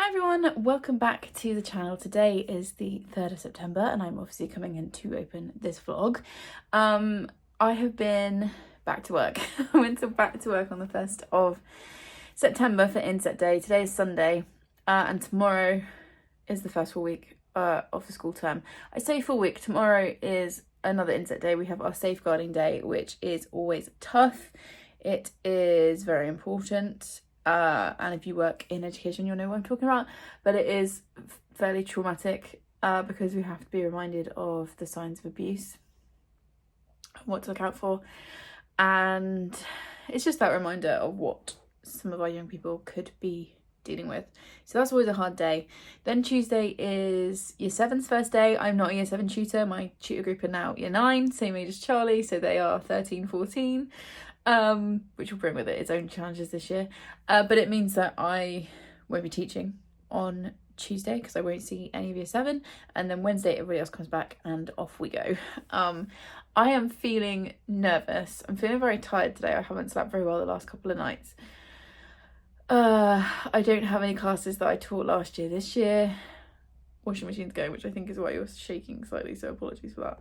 Hi everyone, welcome back to the channel. Today is the 3rd of September and I'm obviously coming in to open this vlog. I have been back to work. I went back to work on the 1st of September for inset day. Today is Sunday and tomorrow is the first full week of the school term. I say full week, tomorrow is another inset day. We have our safeguarding day, which is always tough. It is very important. And if you work in education, you'll know what I'm talking about, but it is fairly traumatic because we have to be reminded of the signs of abuse and what to look out for, and it's just that reminder of what some of our young people could be dealing with. So that's always a hard day. Then Tuesday is year 7's first day. I'm not a year 7 tutor. My tutor group are now year 9, same age as Charlie, so they are 13, 14. Which will bring with it its own challenges this year, but it means that I won't be teaching on Tuesday because I won't see any of year 7, and then Wednesday everybody else comes back and off we go. I am feeling nervous. I'm feeling very tired today. I haven't slept very well the last couple of nights. I don't have any classes that I taught last year this year. Washing machine's going, which I think is why you're shaking slightly, so apologies for that.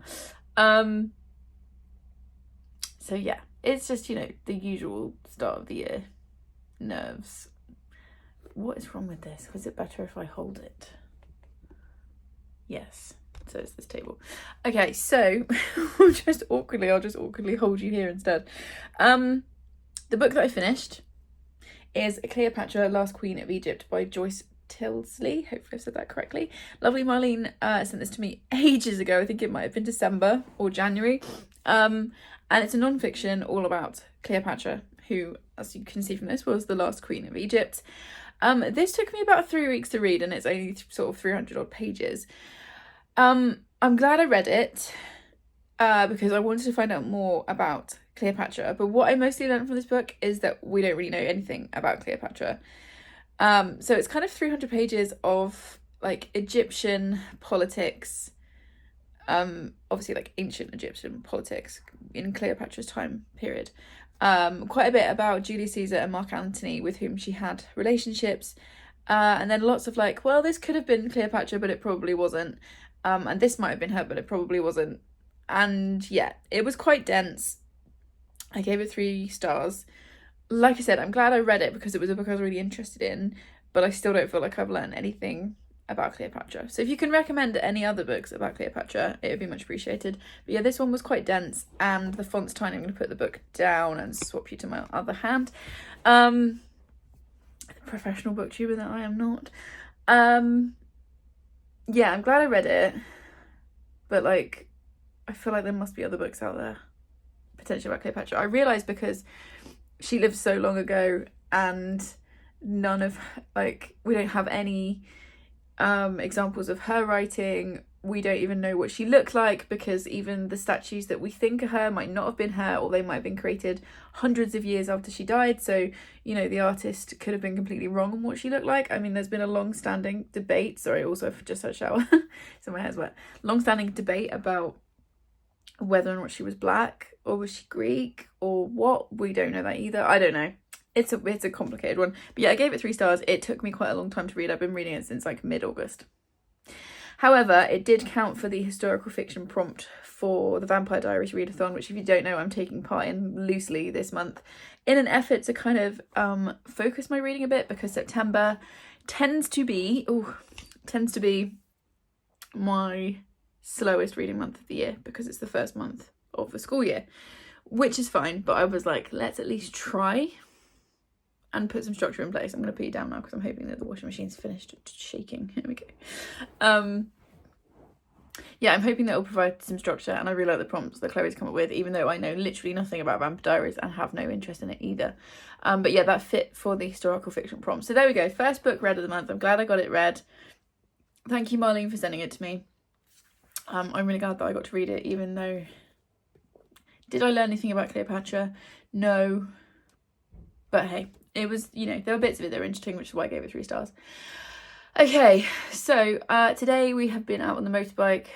So yeah, it's just, you know, the usual start of the year nerves. What is wrong with this? Was it better if I hold it? Yes, so it's this table. Okay, so I'll just awkwardly hold you here instead. The book that I finished is Cleopatra, Last Queen of Egypt by Joyce Tilsley. Hopefully I've said that correctly. Lovely Marlene sent this to me ages ago. I think it might have been December or January. And it's a non-fiction all about Cleopatra, who, as you can see from this, was the last queen of Egypt. This took me about 3 weeks to read, and it's only sort of 300 odd pages. I'm glad I read it because I wanted to find out more about Cleopatra. But what I mostly learned from this book is that we don't really know anything about Cleopatra. So it's kind of 300 pages of like Egyptian politics, obviously like ancient Egyptian politics in Cleopatra's time period. Quite a bit about Julius Caesar and Mark Antony, with whom she had relationships, and then lots of like, well, this could have been Cleopatra but it probably wasn't, and this might have been her but it probably wasn't. And yeah, it was quite dense. I gave it 3 stars. Like I said, I'm glad I read it because it was a book I was really interested in, but I still don't feel like I've learned anything about Cleopatra. So if you can recommend any other books about Cleopatra, it would be much appreciated. But yeah, this one was quite dense and the font's tiny. I'm going to put the book down and swap you to my other hand. The professional booktuber that I am not. Yeah, I'm glad I read it, but like, I feel like there must be other books out there potentially about Cleopatra. I realised because she lived so long ago and none of, like, we don't have any examples of her writing. We don't even know what she looked like because even the statues that we think are her might not have been her, or they might have been created hundreds of years after she died. So, you know, the artist could have been completely wrong on what she looked like. I mean, there's been a long-standing debate, sorry, also I've just had a shower so my hair's wet, long-standing debate about whether or not she was black or was she Greek or what. We don't know that either. I don't know. It's a complicated one. But yeah, I gave it 3 stars. It took me quite a long time to read. I've been reading it since like mid-August. However, it did count for the historical fiction prompt for the Vampire Diaries readathon, which if you don't know, I'm taking part in loosely this month in an effort to kind of focus my reading a bit, because September tends to be my slowest reading month of the year because it's the first month of the school year, which is fine. But I was like, let's at least try and put some structure in place. I'm going to put you down now because I'm hoping that the washing machine's finished shaking. Here we go. Yeah, I'm hoping that it'll provide some structure, and I really like the prompts that Chloe's come up with, even though I know literally nothing about Vampire Diaries and have no interest in it either. But yeah, that fit for the historical fiction prompt. So there we go, first book read of the month. I'm glad I got it read. Thank you, Marlene, for sending it to me. I'm really glad that I got to read it, even though, did I learn anything about Cleopatra? No, but hey, it was, you know, there were bits of it that were interesting, which is why I gave it 3 stars. Okay, so today we have been out on the motorbike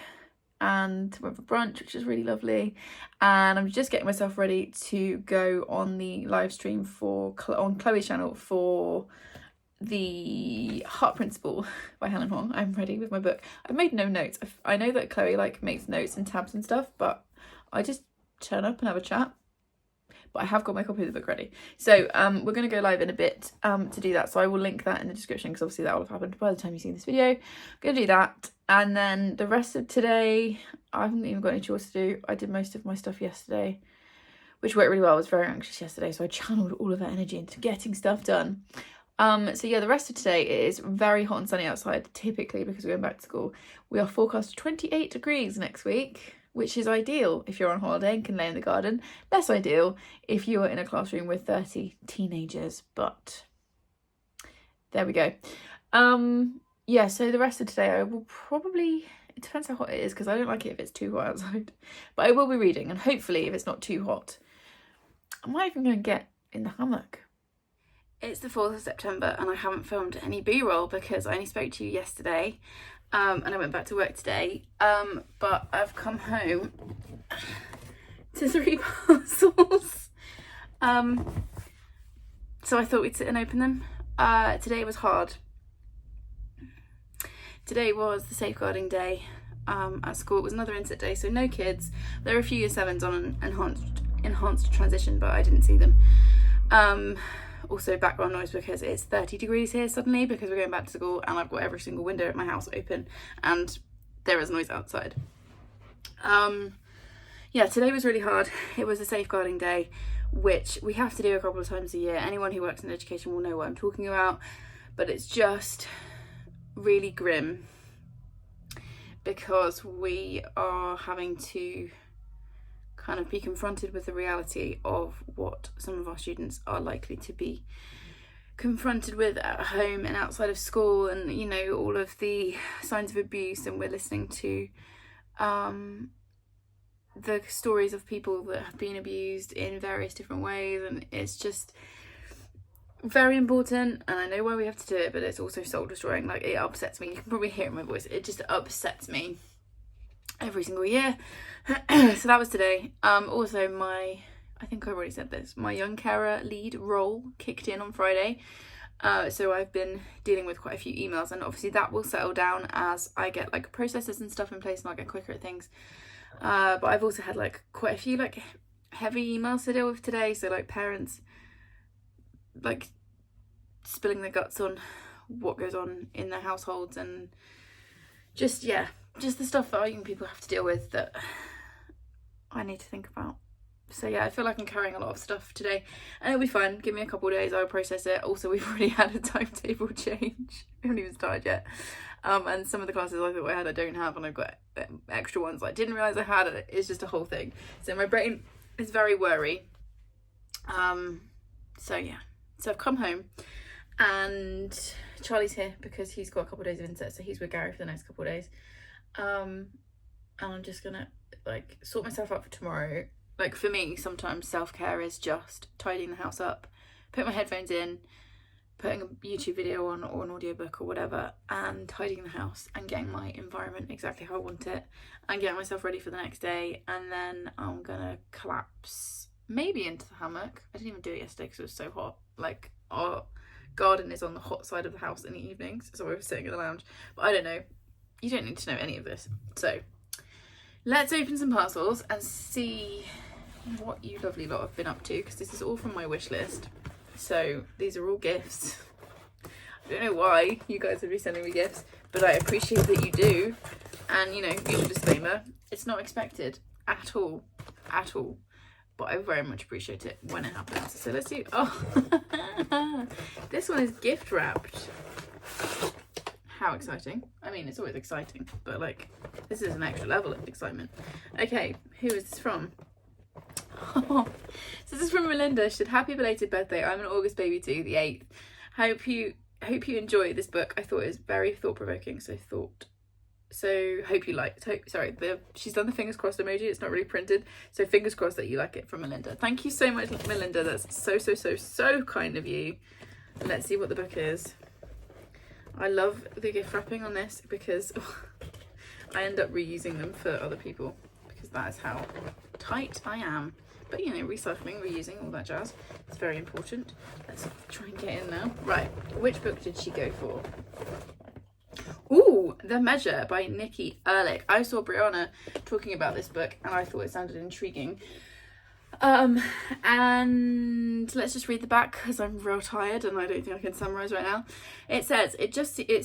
and went for brunch, which is really lovely, and I'm just getting myself ready to go on the live stream on Chloe's channel for The Heart Principle by Helen Hong. I'm ready with my book. I've made no notes. I know that Chloe like makes notes and tabs and stuff, but I just turn up and have a chat. But I have got my copy of the book ready. So we're going to go live in a bit to do that. So I will link that in the description because obviously that will have happened by the time you see this video. I'm going to do that. And then the rest of today, I haven't even got any chores to do. I did most of my stuff yesterday, which worked really well. I was very anxious yesterday, so I channeled all of that energy into getting stuff done. So yeah, the rest of today is very hot and sunny outside, typically because we're going back to school. We are forecast 28 degrees next week, which is ideal if you're on holiday and can lay in the garden. Less ideal if you are in a classroom with 30 teenagers, but there we go. Yeah, so the rest of today I will probably, it depends how hot it is because I don't like it if it's too hot outside, but I will be reading, and hopefully if it's not too hot, I'm not even going to get in the hammock. It's the 4th of September and I haven't filmed any B-roll because I only spoke to you yesterday and I went back to work today, but I've come home to 3 parcels, so I thought we'd sit and open them. Today was hard. Today was the safeguarding day at school. It was another inset day, so no kids. There were a few year 7s on an enhanced transition, but I didn't see them. Also background noise because it's 30 degrees here suddenly because we're going back to school and I've got every single window at my house open and there is noise outside. Yeah, today was really hard. It was a safeguarding day, which we have to do a couple of times a year. Anyone who works in education will know what I'm talking about, but it's just really grim because we are having to kind of be confronted with the reality of what some of our students are likely to be confronted with at home and outside of school, and you know, all of the signs of abuse, and we're listening to the stories of people that have been abused in various different ways, and it's just very important, and I know why we have to do it, but it's also soul destroying. Like, it upsets me. You can probably hear it in my voice. It just upsets me every single year. So that was today. Also I think I already said this, my young carer lead role kicked in on Friday. So I've been dealing with quite a few emails, and obviously that will settle down as I get like processes and stuff in place and I'll get quicker at things. But I've also had like quite a few like heavy emails to deal with today. So like parents like spilling their guts on what goes on in their households, and just, yeah, just the stuff that our young people have to deal with that I need to think about. So yeah, I feel like I'm carrying a lot of stuff today, and it'll be fine. Give me a couple of days, I'll process it. Also, we've already had a timetable change. We haven't even started yet. And some of the classes I thought I had, I don't have, and I've got extra ones I didn't realise I had. It's just a whole thing. So my brain is very worry. So yeah. So I've come home, and Charlie's here because he's got a couple of days of inset, so he's with Gary for the next couple of days. And I'm just gonna like sort myself up for tomorrow. Like, for me, sometimes self-care is just tidying the house up, putting my headphones in, putting a YouTube video on or an audiobook or whatever, and tidying the house and getting my environment exactly how I want it, and getting myself ready for the next day. And then I'm gonna collapse maybe into the hammock. I didn't even do it yesterday because it was so hot. Like, our garden is on the hot side of the house in the evenings, so I was sitting in the lounge. But I don't know. You don't need to know any of this. So let's open some parcels and see what you lovely lot have been up to, because this is all from my wish list. So these are all gifts. I don't know why you guys would be sending me gifts, but I appreciate that you do. And, you know, usual disclaimer, it's not expected at all, but I very much appreciate it when it happens. So let's see. Oh, this one is gift wrapped. How exciting. I mean, it's always exciting, but like, this is an extra level of excitement. Okay, who is this from? Oh, so this is from Melinda. She said, happy belated birthday. I'm an August baby too, the 8th. Hope you enjoy this book. I thought it was very thought-provoking, so hope you like it. She's done the fingers crossed emoji. It's not really printed, so fingers crossed that you like it, from Melinda. Thank you so much, Melinda. That's so kind of you. Let's see what the book is. I love the gift wrapping on this because I end up reusing them for other people, because that is how tight I am. But, you know, recycling, reusing, all that jazz, it's very important. Let's try and get in now. Right, which book did she go for? Ooh, The Measure by Nikki Ehrlich. I saw Brianna talking about this book and I thought it sounded intriguing. And let's just read the back because I'm real tired and I don't think I can summarise right now. It says, it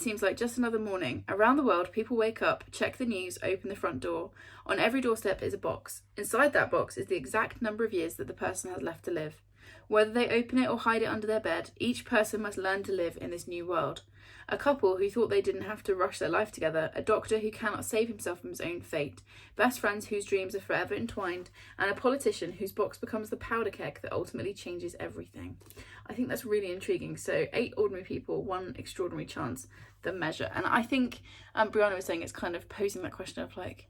seems like just another morning. Around the world, people wake up, check the news, open the front door. On every doorstep is a box. Inside that box is the exact number of years that the person has left to live. Whether they open it or hide it under their bed, each person must learn to live in this new world. A couple who thought they didn't have to rush their life together, a doctor who cannot save himself from his own fate, best friends whose dreams are forever entwined, and a politician whose box becomes the powder keg that ultimately changes everything. I think that's really intriguing. So 8 ordinary people, 1 extraordinary chance, The Measure. And I think Brianna was saying it's kind of posing that question of like,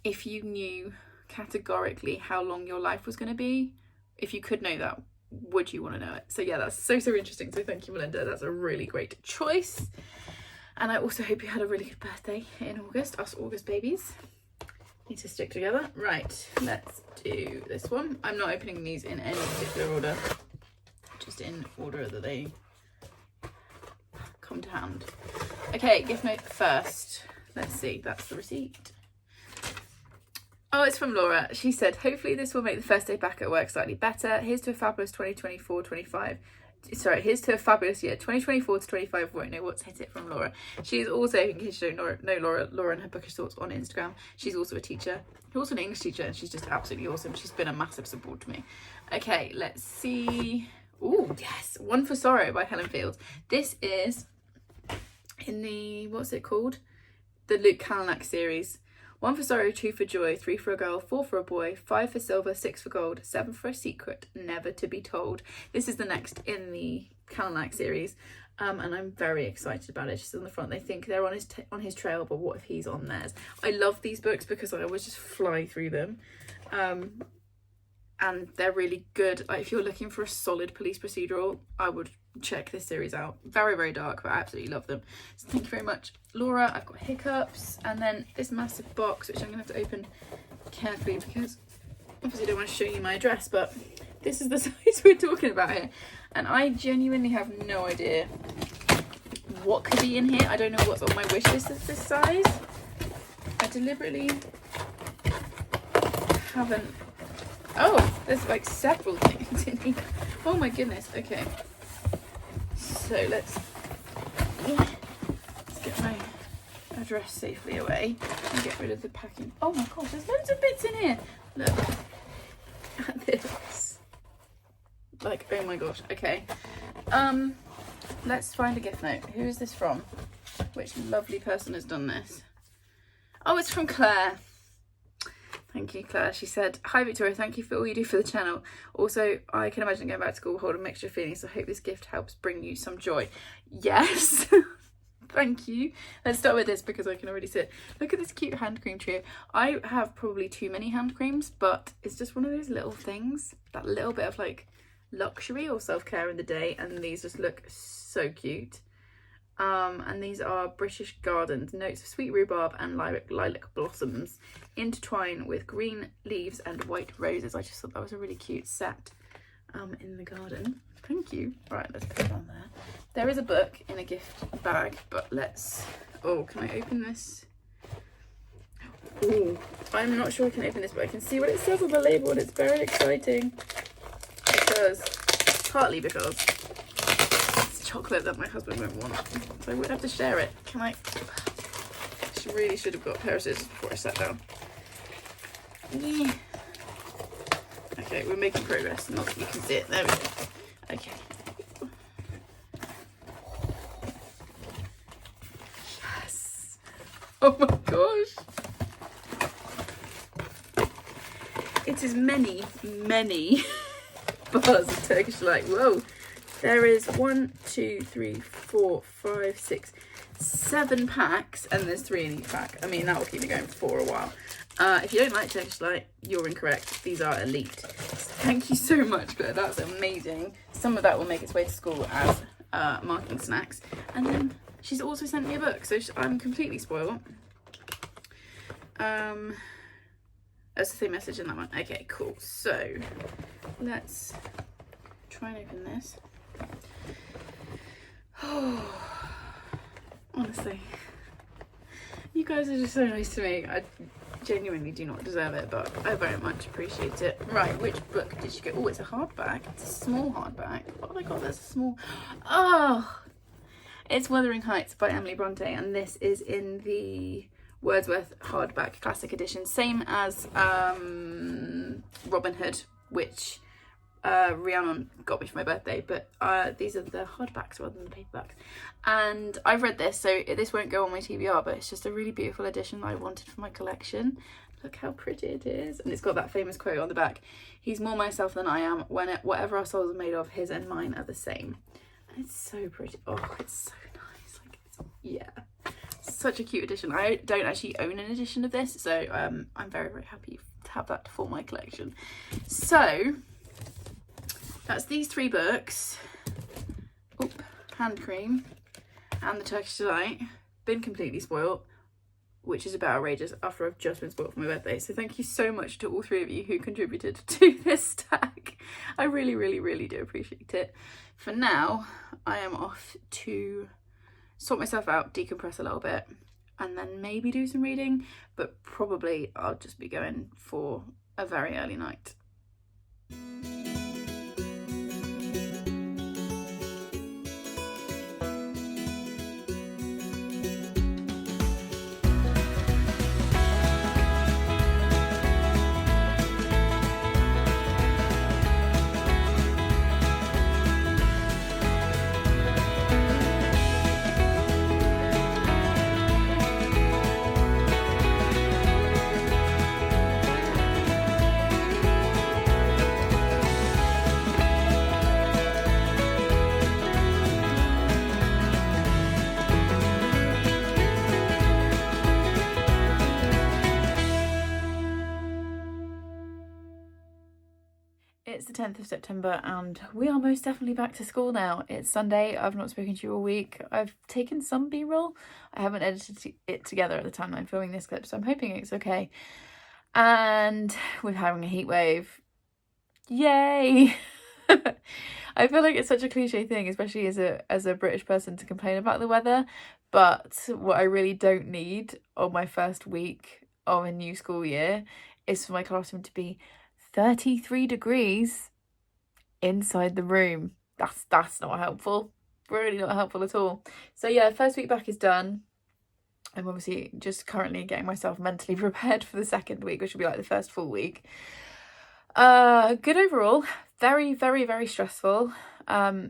if you knew categorically how long your life was going to be, if you could know that, would you want to know it? So yeah, that's so interesting. So thank you, Melinda. That's a really great choice. And I also hope you had a really good birthday in August. Us August babies need to stick together. Right, let's do this one. I'm not opening these in any particular order, just in order that they come to hand. Okay, gift note first. Let's see, that's the receipt. Oh, it's from Laura. She said, hopefully this will make the first day back at work slightly better. Here's to a fabulous 2024-25. Sorry, here's to a fabulous year. 2024 to 25, won't know what's hit it from Laura. She's also, in case you don't know Laura and her bookish thoughts on Instagram. She's also a teacher. She's also an English teacher and she's just absolutely awesome. She's been a massive support to me. Okay, let's see. Oh, yes. One for Sorrow by Helen Fields. This is in the, what's it called? The Luke Kalanack series. 1 for sorrow, 2 for joy, 3 for a girl, 4 for a boy, 5 for silver, 6 for gold, 7 for a secret, never to be told. This is the next in the Kalanack series, and I'm very excited about it. She's on the front. They think they're on his trail, but what if he's on theirs? I love these books because I always just fly through them, and they're really good. Like if you're looking for a solid police procedural, I would check this series out. Very, very dark, but I absolutely love them. So thank you very much, Laura. I've got hiccups, and then this massive box, which I'm gonna have to open carefully because obviously I don't want to show you my address, but this is the size we're talking about here, and I genuinely have no idea what could be in here. I don't know what's on my wish list of this size. I deliberately haven't. Oh, there's like several things in here. Oh my goodness. Okay. So let's get my address safely away and get rid of the packing. Oh my gosh, there's loads of bits in here. Look at this. Like, oh my gosh. Okay. Let's find a gift note. Who is this from? Which lovely person has done this? Oh, it's from Claire. Thank you, Claire. She said, hi Victoria, thank you for all you do for the channel. Also, I can imagine going back to school will hold a mixture of feelings, so I hope this gift helps bring you some joy. Yes. Thank you. Let's start with this because I can already see it. Look at this cute hand cream trio. I have probably too many hand creams, but it's just one of those little things, that little bit of like luxury or self-care in the day, and these just look so cute. And these are British Gardens, notes of sweet rhubarb and lilac blossoms intertwine with green leaves and white roses. I just thought that was a really cute set in the garden. Thank you. Right, let's put it on there. There is a book in a gift bag, but let's... Oh, can I open this? Oh, I'm not sure I can open this, but I can see what it says on the label, and it's very exciting. Partly because chocolate that my husband won't want, so I would have to share it. Can I? Really should have got a pair of scissors before I sat down. Yeah. Okay, we're making progress. Not that you can see it. There we go. Okay. Yes. Oh my gosh. It is many bars of Turkish delight. Whoa. There is 1, 2, 3, 4, 5, 6, 7 packs, and there's 3 in each pack. I mean, that will keep me going for a while. If you don't like Turkish delight, you're incorrect. These are elite. Thank you so much, Claire. That's amazing. Some of that will make its way to school as marking snacks. And then she's also sent me a book, so I'm completely spoiled. That's the same message in that one. Okay, cool. So let's try and open this. Oh, honestly. You guys are just so nice to me. I genuinely do not deserve it, but I very much appreciate it. Right, which book did you get? Oh, it's a hardback. It's a small hardback. What have I got? There's a small... Oh! It's Wuthering Heights by Emily Bronte, and this is in the Wordsworth hardback classic edition. Same as Robin Hood, which Rhiannon got me for my birthday, but these are the hardbacks rather than the paperbacks. And I've read this, so this won't go on my TBR, but it's just a really beautiful edition that I wanted for my collection. Look how pretty it is. And it's got that famous quote on the back: "He's more myself than I am. Whatever our souls are made of, his and mine are the same." And it's so pretty. Oh, it's so nice. Like, yeah, such a cute edition. I don't actually own an edition of this, so I'm very, very happy to have that for my collection. So that's these 3 books. Oop, Hand Cream and The Turkish Delight. Been completely spoilt, which is a bit outrageous after I've just been spoilt for my birthday. So thank you so much to all 3 of you who contributed to this stack. I really, really, really do appreciate it. For now, I am off to sort myself out, decompress a little bit, and then maybe do some reading, but probably I'll just be going for a very early night. It's the 10th of September and we are most definitely back to school now. It's Sunday. I've not spoken to you all week. I've taken some B-roll. I haven't edited it together at the time I'm filming this clip, so I'm hoping it's okay. And we're having a heat wave. Yay! I feel like it's such a cliche thing, especially as a British person, to complain about the weather. But what I really don't need on my first week of a new school year is for my classroom to be 33 degrees inside the room. That's not helpful. Really not helpful at all. So yeah, first week back is done. I'm obviously just currently getting myself mentally prepared for the second week, which will be like the first full week. Good overall. Very, very, very stressful.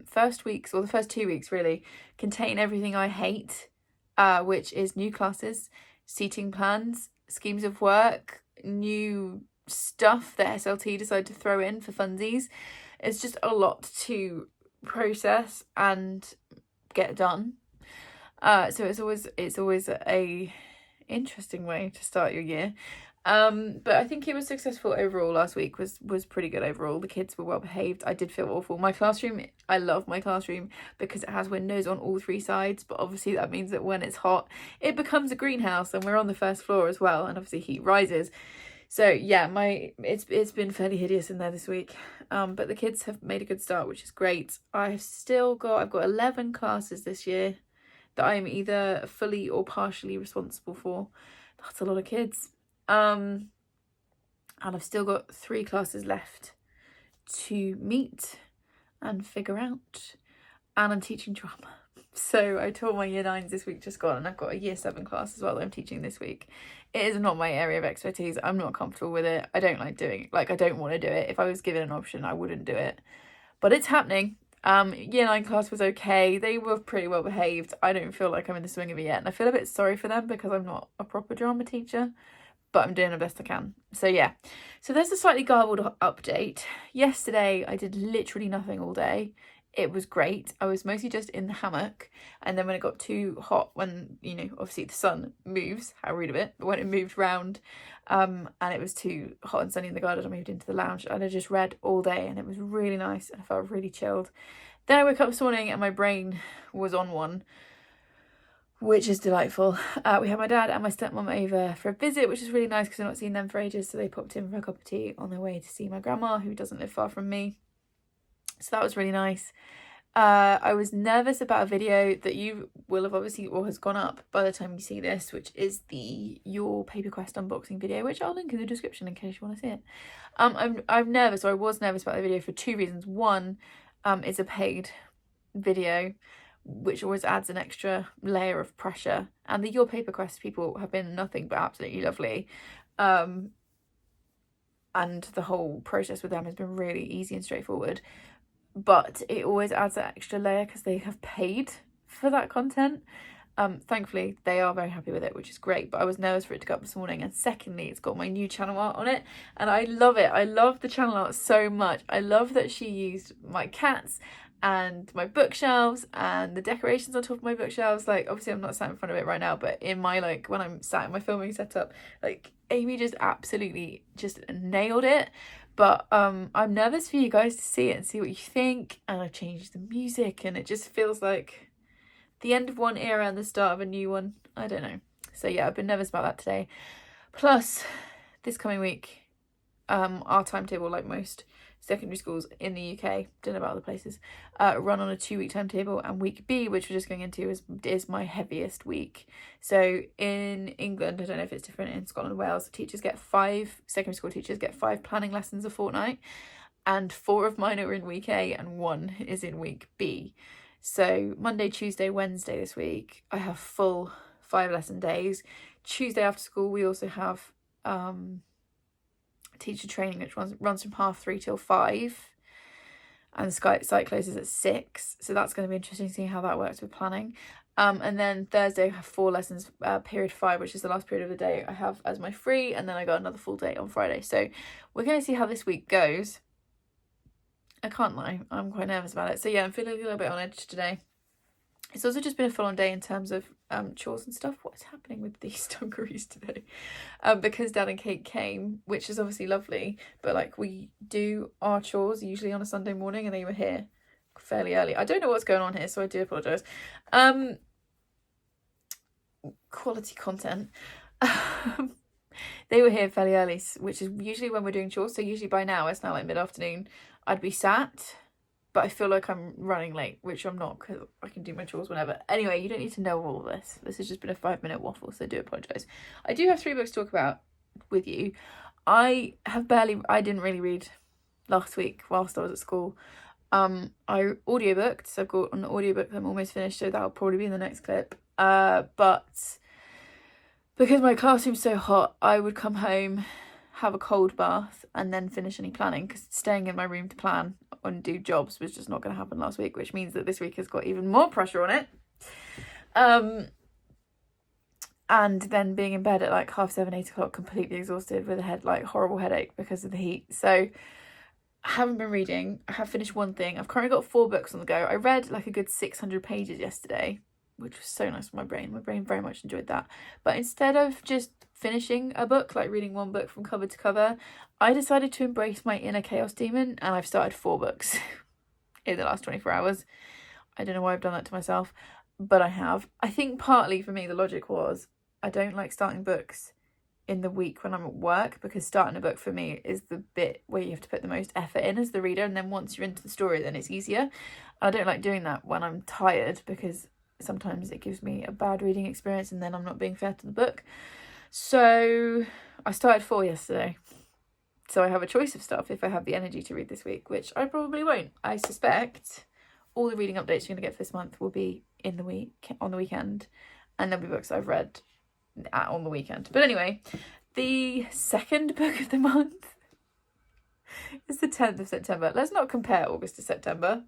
First weeks, or the first 2 weeks really, contain everything I hate, which is new classes, seating plans, schemes of work, new stuff that SLT decided to throw in for funsies. It's just a lot to process and get done. So it's always a interesting way to start your year. But I think it was successful overall. Last week was pretty good overall. The kids were well behaved. I did feel awful. My classroom, I love my classroom because it has windows on all 3 sides, but obviously that means that when it's hot it becomes a greenhouse, and we're on the first floor as well, and obviously heat rises. So yeah, it's been fairly hideous in there this week. But the kids have made a good start, which is great. I've got 11 classes this year that I'm either fully or partially responsible for. That's a lot of kids. And I've still got 3 classes left to meet and figure out. And I'm teaching drama. So I taught my year 9s this week just gone, and I've got a year 7 class as well that I'm teaching this week. It is not my area of expertise. I'm not comfortable with it. I don't like doing it. Like, I don't want to do it. If I was given an option, I wouldn't do it. But it's happening. Year 9 class was okay. They were pretty well behaved. I don't feel like I'm in the swing of it yet. And I feel a bit sorry for them because I'm not a proper drama teacher. But I'm doing the best I can. So yeah. So there's a slightly garbled update. Yesterday, I did literally nothing all day. It was great. I was mostly just in the hammock, and then when it got too hot, when, you know, obviously the sun moves, how rude of it, but when it moved round and it was too hot and sunny in the garden, I moved into the lounge and I just read all day, and it was really nice and I felt really chilled. Then I woke up this morning and my brain was on one, which is delightful. We had my dad and my stepmom over for a visit, which is really nice because I've not seen them for ages, so they popped in for a cup of tea on their way to see my grandma, who doesn't live far from me. So that was really nice. I was nervous about a video that you will have obviously, or has gone up by the time you see this, which is your Paper Quest unboxing video, which I'll link in the description in case you want to see it. I'm nervous, or I was nervous about the video for two reasons. One, it's a paid video, which always adds an extra layer of pressure, and the Your Paper Quest people have been nothing but absolutely lovely. And the whole process with them has been really easy and straightforward. But it always adds that extra layer because they have paid for that content. Thankfully, they are very happy with it, which is great. But I was nervous for it to go up this morning. And secondly, it's got my new channel art on it. And I love it. I love the channel art so much. I love that she used my cats and my bookshelves and the decorations on top of my bookshelves. Like, obviously, I'm not sat in front of it right now. But in my, like, when I'm sat in my filming setup, like, Amy just absolutely just nailed it. But I'm nervous for you guys to see it and see what you think. And I've changed the music and it just feels like the end of one era and the start of a new one. I don't know. So yeah, I've been nervous about that today. Plus, this coming week, our timetable, like most secondary schools in the UK, don't know about other places, run on a 2-week timetable, and week B, which we're just going into, is my heaviest week. So in England, I don't know if it's different in Scotland and Wales, secondary school teachers get 5 planning lessons a fortnight, and 4 of mine are in week A and 1 is in week B. So Monday, Tuesday, Wednesday this week, I have full 5 lesson days. Tuesday after school, we also have teacher training, which runs from 3:30 till 5, and the site closes at 6, so that's going to be interesting to see how that works with planning. And then Thursday I have 4 lessons, period 5, which is the last period of the day I have as my free, and then I got another full day on Friday. So we're going to see how this week goes. I can't lie, I'm quite nervous about it. So yeah, I'm feeling a little bit on edge today. It's also just been a full-on day in terms of chores and stuff. What's happening with these dungarees today? Because Dad and Kate came, which is obviously lovely, but like we do our chores usually on a Sunday morning, and they were here fairly early. I don't know what's going on here, so I do apologise. Quality content. They were here fairly early, which is usually when we're doing chores. So usually by now, it's now like mid-afternoon, I'd be sat. But I feel like I'm running late, which I'm not, because I can do my chores whenever. Anyway, you don't need to know all this. This has just been a 5-minute waffle, so I do apologise. I do have 3 books to talk about with you. I didn't really read last week whilst I was at school. I audiobooked, so I've got an audiobook that I'm almost finished, so that'll probably be in the next clip. But because my classroom's so hot, I would come home, have a cold bath, and then finish any planning, because staying in my room to plan and do jobs was just not going to happen last week, which means that this week has got even more pressure on it. And then being in bed at like 7:30, 8 o'clock, completely exhausted with a horrible headache because of the heat. So I haven't been reading. I have finished one thing. I've currently got 4 books on the go. I read like a good 600 pages yesterday, which was so nice for my brain. My brain very much enjoyed that. But instead of just finishing a book, like reading one book from cover to cover, I decided to embrace my inner chaos demon, and I've started 4 books in the last 24 hours. I don't know why I've done that to myself, but I have. I think partly for me the logic was I don't like starting books in the week when I'm at work, because starting a book for me is the bit where you have to put the most effort in as the reader, and then once you're into the story then it's easier. I don't like doing that when I'm tired, because sometimes it gives me a bad reading experience and then I'm not being fair to the book. So I started 4 yesterday. So I have a choice of stuff if I have the energy to read this week, which I probably won't. I suspect all the reading updates you're going to get for this month will be on the weekend, and there'll be books I've read on the weekend. But anyway, the second book of the month is the 10th of September. Let's not compare August to September.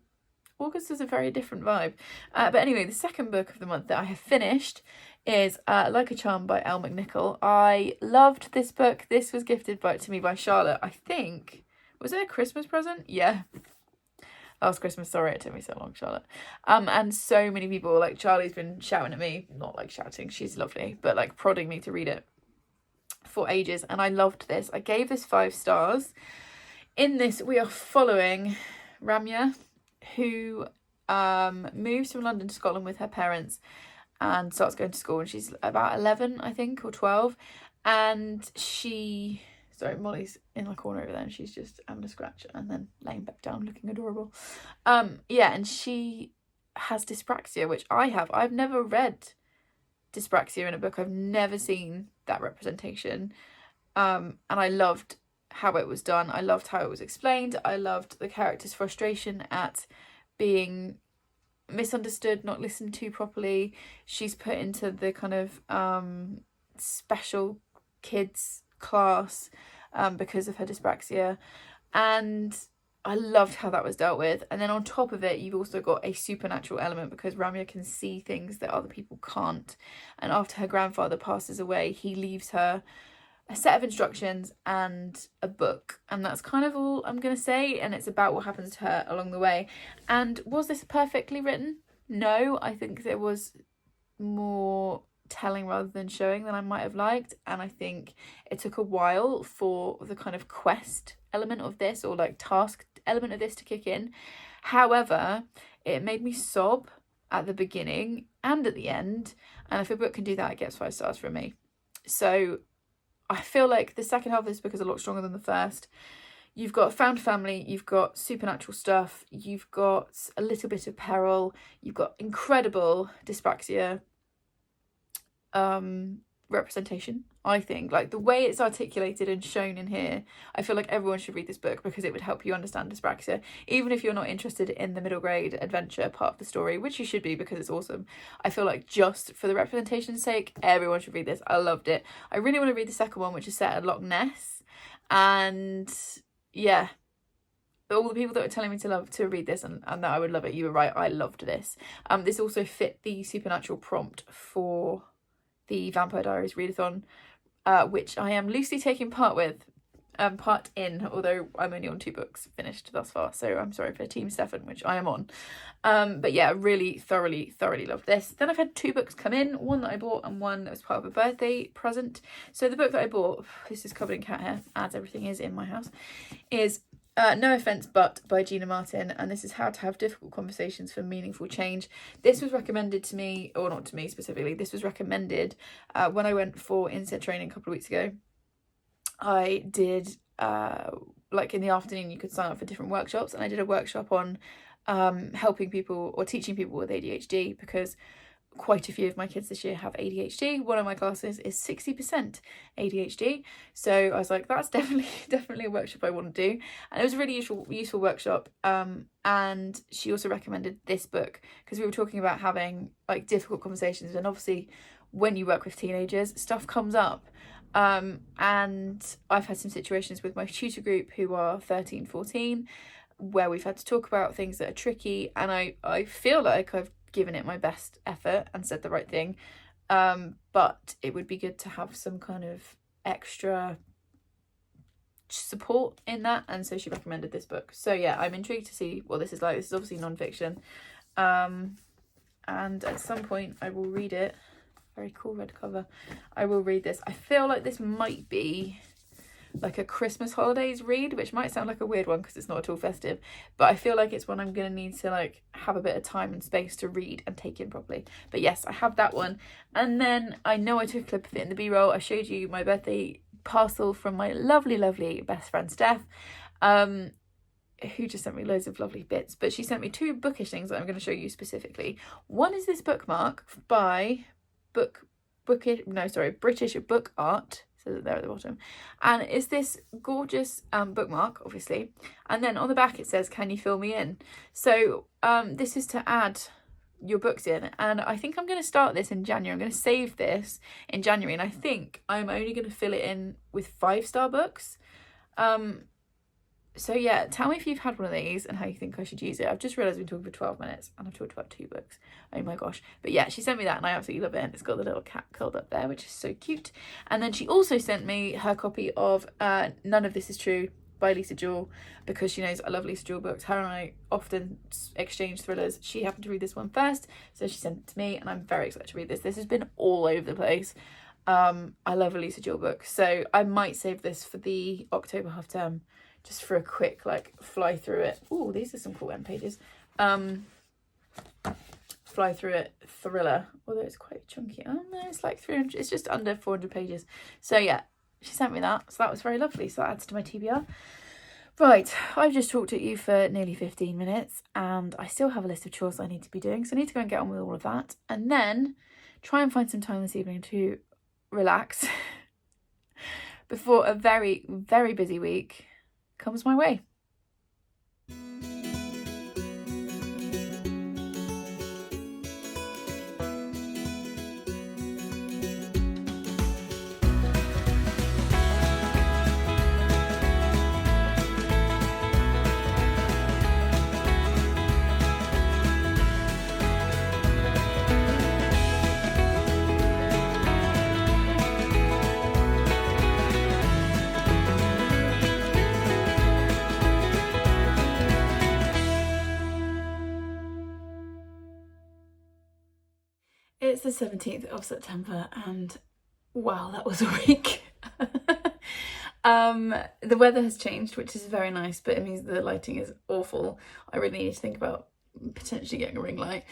August is a very different vibe. But anyway, the second book of the month that I have finished is Like a Charm by Elle McNichol. I loved this book. This was gifted to me by Charlotte. I think, was it a Christmas present? Yeah. Last Christmas, sorry it took me so long, Charlotte. And so many people, like Charlie's been shouting at me, not like shouting, she's lovely, but like prodding me to read it for ages. And I loved this. I gave this 5 stars. In this, we are following Ramya, who moves from London to Scotland with her parents and starts going to school, and she's about 11, I think, or 12, and she Sorry, Molly's in my corner over there and she's just having a scratch and then laying back down looking adorable. Yeah, and she has dyspraxia, which I have. I've never read dyspraxia in a book. I've never seen that representation. And I loved how it was done. I loved how it was explained. I loved the character's frustration at being misunderstood, not listened to properly. She's put into the kind of special kids class because of her dyspraxia, and I loved how that was dealt with. And then on top of it, you've also got a supernatural element because Ramya can see things that other people can't, and after her grandfather passes away, he leaves her a set of instructions and a book, and that's kind of all I'm gonna say, and it's about what happens to her along the way. And was this perfectly written? No, I think there was more telling rather than showing than I might have liked, and I think it took a while for the kind of quest element of this, or like task element of this, to kick in. However, it made me sob at the beginning and at the end, and if a book can do that, it gets 5 stars from me. So I feel like the second half of this book is a lot stronger than the first. You've got found family, you've got supernatural stuff, you've got a little bit of peril, you've got incredible dyspraxia representation. I think, like, the way it's articulated and shown in here, I feel like everyone should read this book because it would help you understand dyspraxia, even if you're not interested in the middle grade adventure part of the story, which you should be because it's awesome. I feel like just for the representation's sake, everyone should read this. I loved it. I really want to read the second one, which is set at Loch Ness, and yeah, all the people that were telling me to read this and that I would love it, you were right, I loved this. This also fit the supernatural prompt for the Vampire Diaries readathon, which I am loosely taking part in, although I'm only on 2 books finished thus far, so I'm sorry for Team Stefan, which I am on. But yeah, really thoroughly loved this. Then I've had 2 books come in, one that I bought and one that was part of a birthday present. So the book that I bought, this is covered in cat hair, as everything is in my house, is No Offence But by Gina Martin, and this is How to Have Difficult Conversations for Meaningful Change. This was recommended to me, or not to me specifically, this was recommended when I went for inset training a couple of weeks ago. I did, like in the afternoon you could sign up for different workshops, and I did a workshop on helping people or teaching people with ADHD, because quite a few of my kids this year have ADHD. One of my classes is 60% ADHD, so I was like, that's definitely a workshop I want to do, and it was a really useful workshop. And she also recommended this book because we were talking about having like difficult conversations, and obviously when you work with teenagers, stuff comes up. And I've had some situations with my tutor group who are 13, 14, where we've had to talk about things that are tricky, and I feel like I've given it my best effort and said the right thing, but it would be good to have some kind of extra support in that, and so she recommended this book. So yeah, I'm intrigued to see what this is like. This is obviously non-fiction, and at some point I will read it. Very cool red cover. I will read this. I feel like this might be like a Christmas holidays read, which might sound like a weird one because it's not at all festive, but I feel like it's one I'm going to need to like have a bit of time and space to read and take in properly. But yes, I have that one. And then I know I took a clip of it in the B-roll. I showed you my birthday parcel from my lovely best friend Steph, who just sent me loads of lovely bits, but she sent me 2 bookish things that I'm going to show you specifically. One is this bookmark by British Book Art, so there at the bottom, and it's this gorgeous bookmark, obviously, and then on the back it says, "Can you fill me in?" So this is to add your books in, and I think I'm going to start this in January. I'm going to save this in January, and I think I'm only going to fill it in with 5-star books. So yeah, tell me if you've had one of these and how you think I should use it. I've just realised we've been talking for 12 minutes and I've talked about 2 books. Oh my gosh. But yeah, she sent me that and I absolutely love it. And it's got the little cat curled up there, which is so cute. And then she also sent me her copy of None of This Is True by Lisa Jewell, because she knows I love Lisa Jewell books. Her and I often exchange thrillers. She happened to read this one first, so she sent it to me and I'm very excited to read this. This has been all over the place. I love a Lisa Jewell book. So I might save this for the October half term, just for a quick like fly through it. Oh, these are some cool end pages. Fly through it thriller, although it's quite chunky. Oh no, it's like 300, it's just under 400 pages. So yeah, she sent me that, so that was very lovely. So that adds to my TBR. Right, I've just talked at you for nearly 15 minutes and I still have a list of chores I need to be doing, so I need to go and get on with all of that and then try and find some time this evening to relax before a very, very busy week comes my way. It's the 17th of September and wow, that was a week. The weather has changed, which is very nice, but it means the lighting is awful. I really need to think about potentially getting a ring light.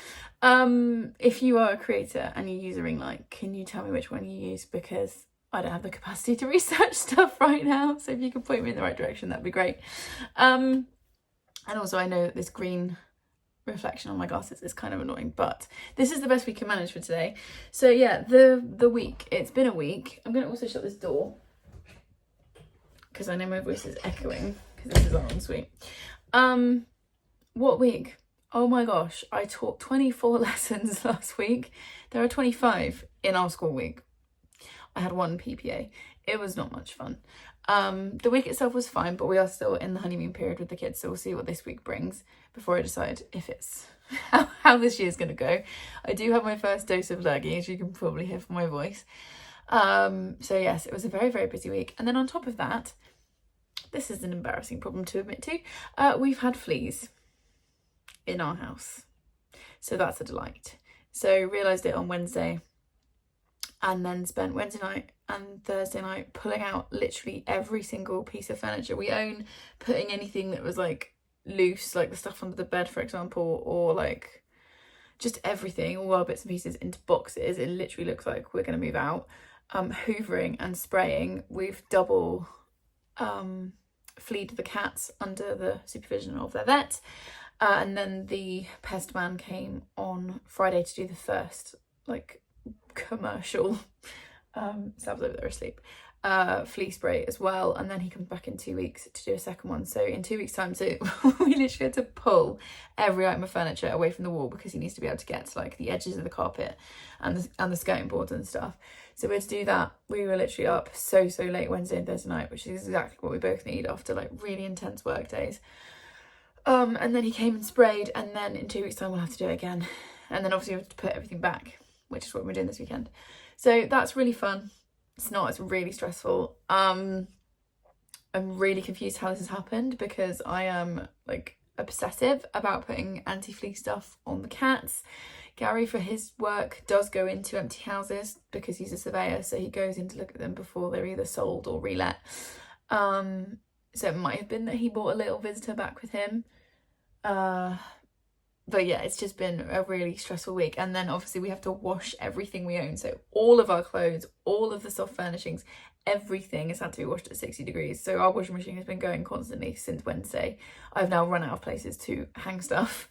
If you are a creator and you use a ring light, can you tell me which one you use? Because I don't have the capacity to research stuff right now, so if you could point me in the right direction, that'd be great. And also I know that this green reflection on my glasses is kind of annoying, but this is the best we can manage for today. So yeah, the week, it's been a week. I'm going to also shut this door because I know my voice is echoing because this is our ensuite. What week? Oh my gosh, I taught 24 lessons last week. There are 25 in our school week. I had 1 PPA. It was not much fun. The week itself was fine, but we are still in the honeymoon period with the kids, so we'll see what this week brings before I decide if it's how this year's going to go. I do have my first dose of lurgy, as you can probably hear from my voice. So yes, it was a very, very busy week. And then on top of that, this is an embarrassing problem to admit to, we've had fleas in our house. So that's a delight. So realised it on Wednesday and then spent Wednesday night and Thursday night pulling out literally every single piece of furniture we own, putting anything that was like loose, like the stuff under the bed, for example, or like just everything, all our bits and pieces into boxes. It literally looks like we're going to move out. Hoovering and spraying. We've double fleed the cats under the supervision of their vet. And then the pest man came on Friday to do the first like commercial Sab's over there asleep flea spray as well, and then he comes back in 2 weeks to do a second one. So in 2 weeks time, so we literally had to pull every item of furniture away from the wall because he needs to be able to get to like the edges of the carpet and the skirting boards and stuff. So we had to do that. We were literally up so late Wednesday and Thursday night, which is exactly what we both need after like really intense work days. And then he came and sprayed, and then in 2 weeks time we'll have to do it again, and then obviously we have to put everything back, which is what we're doing this weekend. So that's really fun. It's really stressful. I'm really confused how this has happened because I am like obsessive about putting anti-flea stuff on the cats. Gary, for his work, does go into empty houses because he's a surveyor, so he goes in to look at them before they're either sold or relet. So it might have been that he brought a little visitor back with him. But yeah, it's just been a really stressful week. And then obviously we have to wash everything we own. So all of our clothes, all of the soft furnishings, everything has had to be washed at 60 degrees. So our washing machine has been going constantly since Wednesday. I've now run out of places to hang stuff.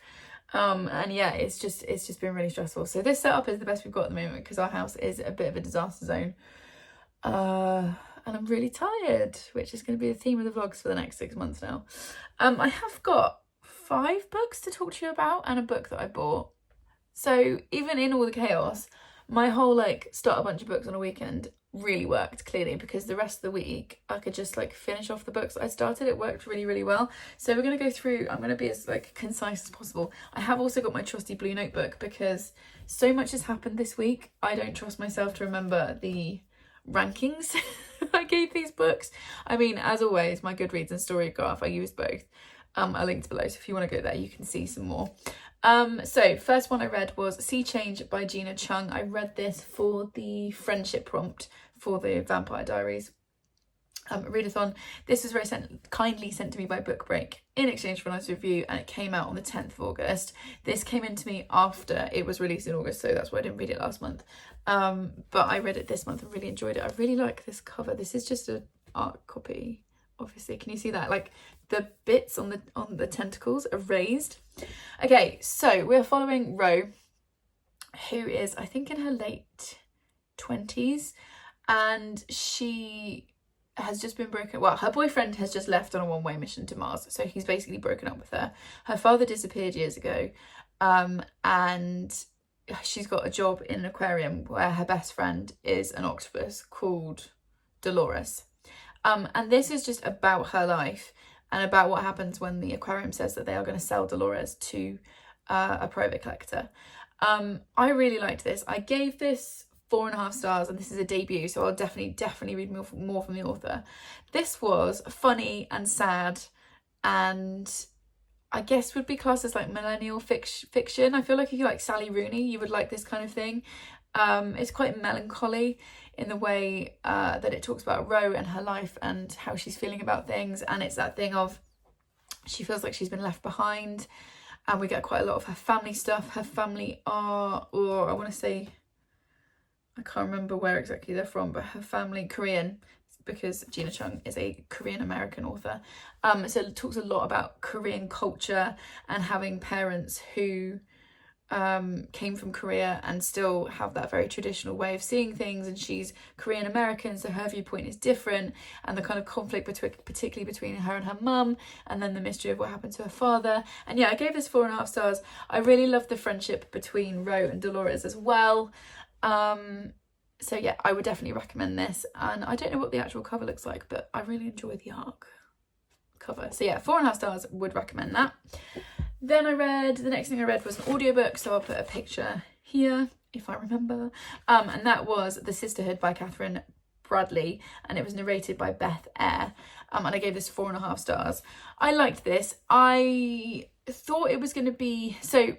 And yeah, it's just been really stressful. So this setup is the best we've got at the moment because our house is a bit of a disaster zone. And I'm really tired, which is going to be the theme of the vlogs for the next 6 months now. I have got 5 books to talk to you about and a book that I bought. So even in all the chaos, my whole like start a bunch of books on a weekend really worked, clearly, because the rest of the week I could just like finish off the books I started. It worked really well. So we're going to go through, I'm going to be as like concise as possible. I have also got my trusty blue notebook because so much has happened this week. I don't trust myself to remember the rankings I gave these books. I mean, as always, my Goodreads and StoryGraph, I used both. Are linked below, so if you want to go there you can see some more. So first one I read was Sea Change by Gina Chung. I read this for the friendship prompt for the Vampire Diaries. readathon. This was very kindly sent to me by Book Break in exchange for a nice review, and it came out on the 10th of August. This came into me after it was released in August, so that's why I didn't read it last month. But I read it this month and really enjoyed it. I really like this cover. This is just an art copy, obviously. Can you see that? Like the bits on the tentacles are raised. Okay, so we're following Ro, who is, I think, in her late 20s, and she has just been broken. Well, her boyfriend has just left on a one-way mission to Mars, so he's basically broken up with her. Her father disappeared years ago, and she's got a job in an aquarium where her best friend is an octopus called Dolores. And this is just about her life and about what happens when the aquarium says that they are going to sell Dolores to a private collector. I really liked this. I gave this 4.5 stars, and this is a debut, so I'll definitely read more from the author. This was funny and sad, and I guess would be classed as like millennial fiction. I feel like if you like Sally Rooney, you would like this kind of thing. It's quite melancholy in the way that it talks about Ro and her life and how she's feeling about things, and it's that thing of she feels like she's been left behind, and we get quite a lot of her family stuff. Her family are, or I want to say, I can't remember where exactly they're from, but her family, Korean, because Gina Chung is a Korean American author. So it talks a lot about Korean culture and having parents who came from Korea and still have that very traditional way of seeing things, and she's Korean American, so her viewpoint is different, and the kind of conflict particularly between her and her mum, and then the mystery of what happened to her father. And yeah, I gave this 4.5 stars. I really love the friendship between Ro and Dolores as well. So yeah, I would definitely recommend this, and I don't know what the actual cover looks like, but I really enjoy the art cover. So yeah, 4.5 stars, would recommend that. Then the next thing I read was an audiobook, so I'll put a picture here if I remember, and that was The Sisterhood by Catherine Bradley, and it was narrated by Beth Eyre, and I gave this 4.5 stars. I liked this. I thought it was going to be, so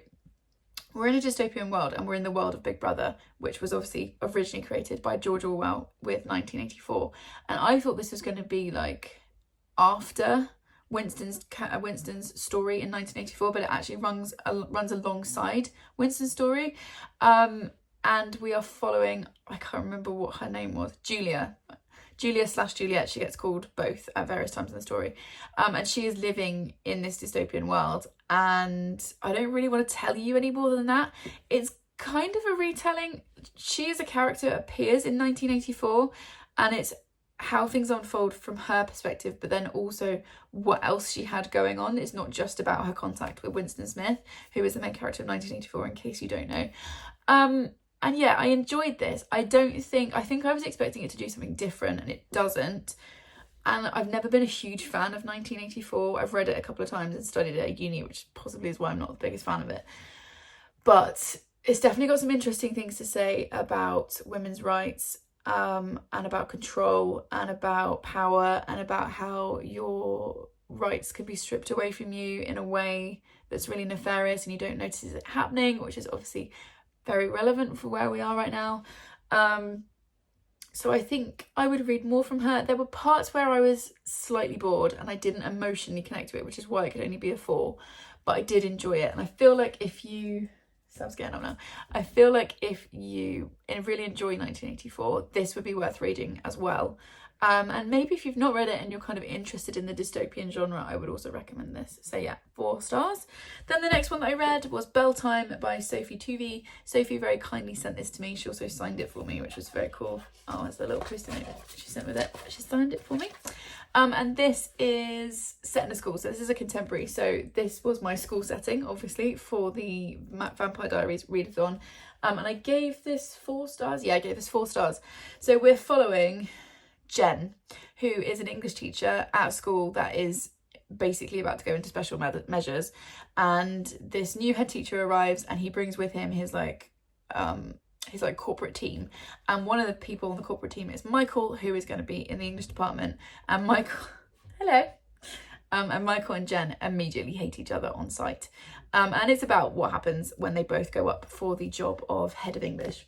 we're in a dystopian world, and we're in the world of Big Brother, which was obviously originally created by George Orwell with 1984. And I thought this was going to be like after Winston's story in 1984, but it actually runs alongside Winston's story. And we are following, I can't remember what her name was, Julia / Juliet, she gets called both at various times in the story. And she is living in this dystopian world. And I don't really want to tell you any more than that. It's kind of a retelling. She as a character appears in 1984, and it's how things unfold from her perspective, but then also what else she had going on. It's not just about her contact with Winston Smith, who is the main character of 1984, in case you don't know. And yeah, I enjoyed this. I think I was expecting it to do something different, and it doesn't. And I've never been a huge fan of 1984. I've read it a couple of times and studied it at uni, which possibly is why I'm not the biggest fan of it. But it's definitely got some interesting things to say about women's rights, and about control, and about power, and about how your rights could be stripped away from you in a way that's really nefarious and you don't notice it happening, which is obviously very relevant for where we are right now. So I think I would read more from her. There were parts where I was slightly bored and I didn't emotionally connect to it, which is why it could only be a 4, but I did enjoy it. And I feel like if you really enjoy 1984, this would be worth reading as well. And maybe if you've not read it and you're kind of interested in the dystopian genre, I would also recommend this. So yeah, 4 stars. Then the next one that I read was Bell Time by Sophie Tuvey. Sophie very kindly sent this to me. She also signed it for me, which was very cool. Oh, there's a little post-it note she sent with it. She signed it for me. And this is set in a school, so this is a contemporary. So this was my school setting, obviously, for the Vampire Diaries readathon. And I gave this 4 stars. Yeah, I gave this 4 stars. So we're following Jen, who is an English teacher at a school that is basically about to go into special measures, and this new head teacher arrives, and he brings with him his corporate team, and one of the people on the corporate team is Michael, who is going to be in the English department, and Michael and Jen immediately hate each other on sight, and it's about what happens when they both go up for the job of head of English.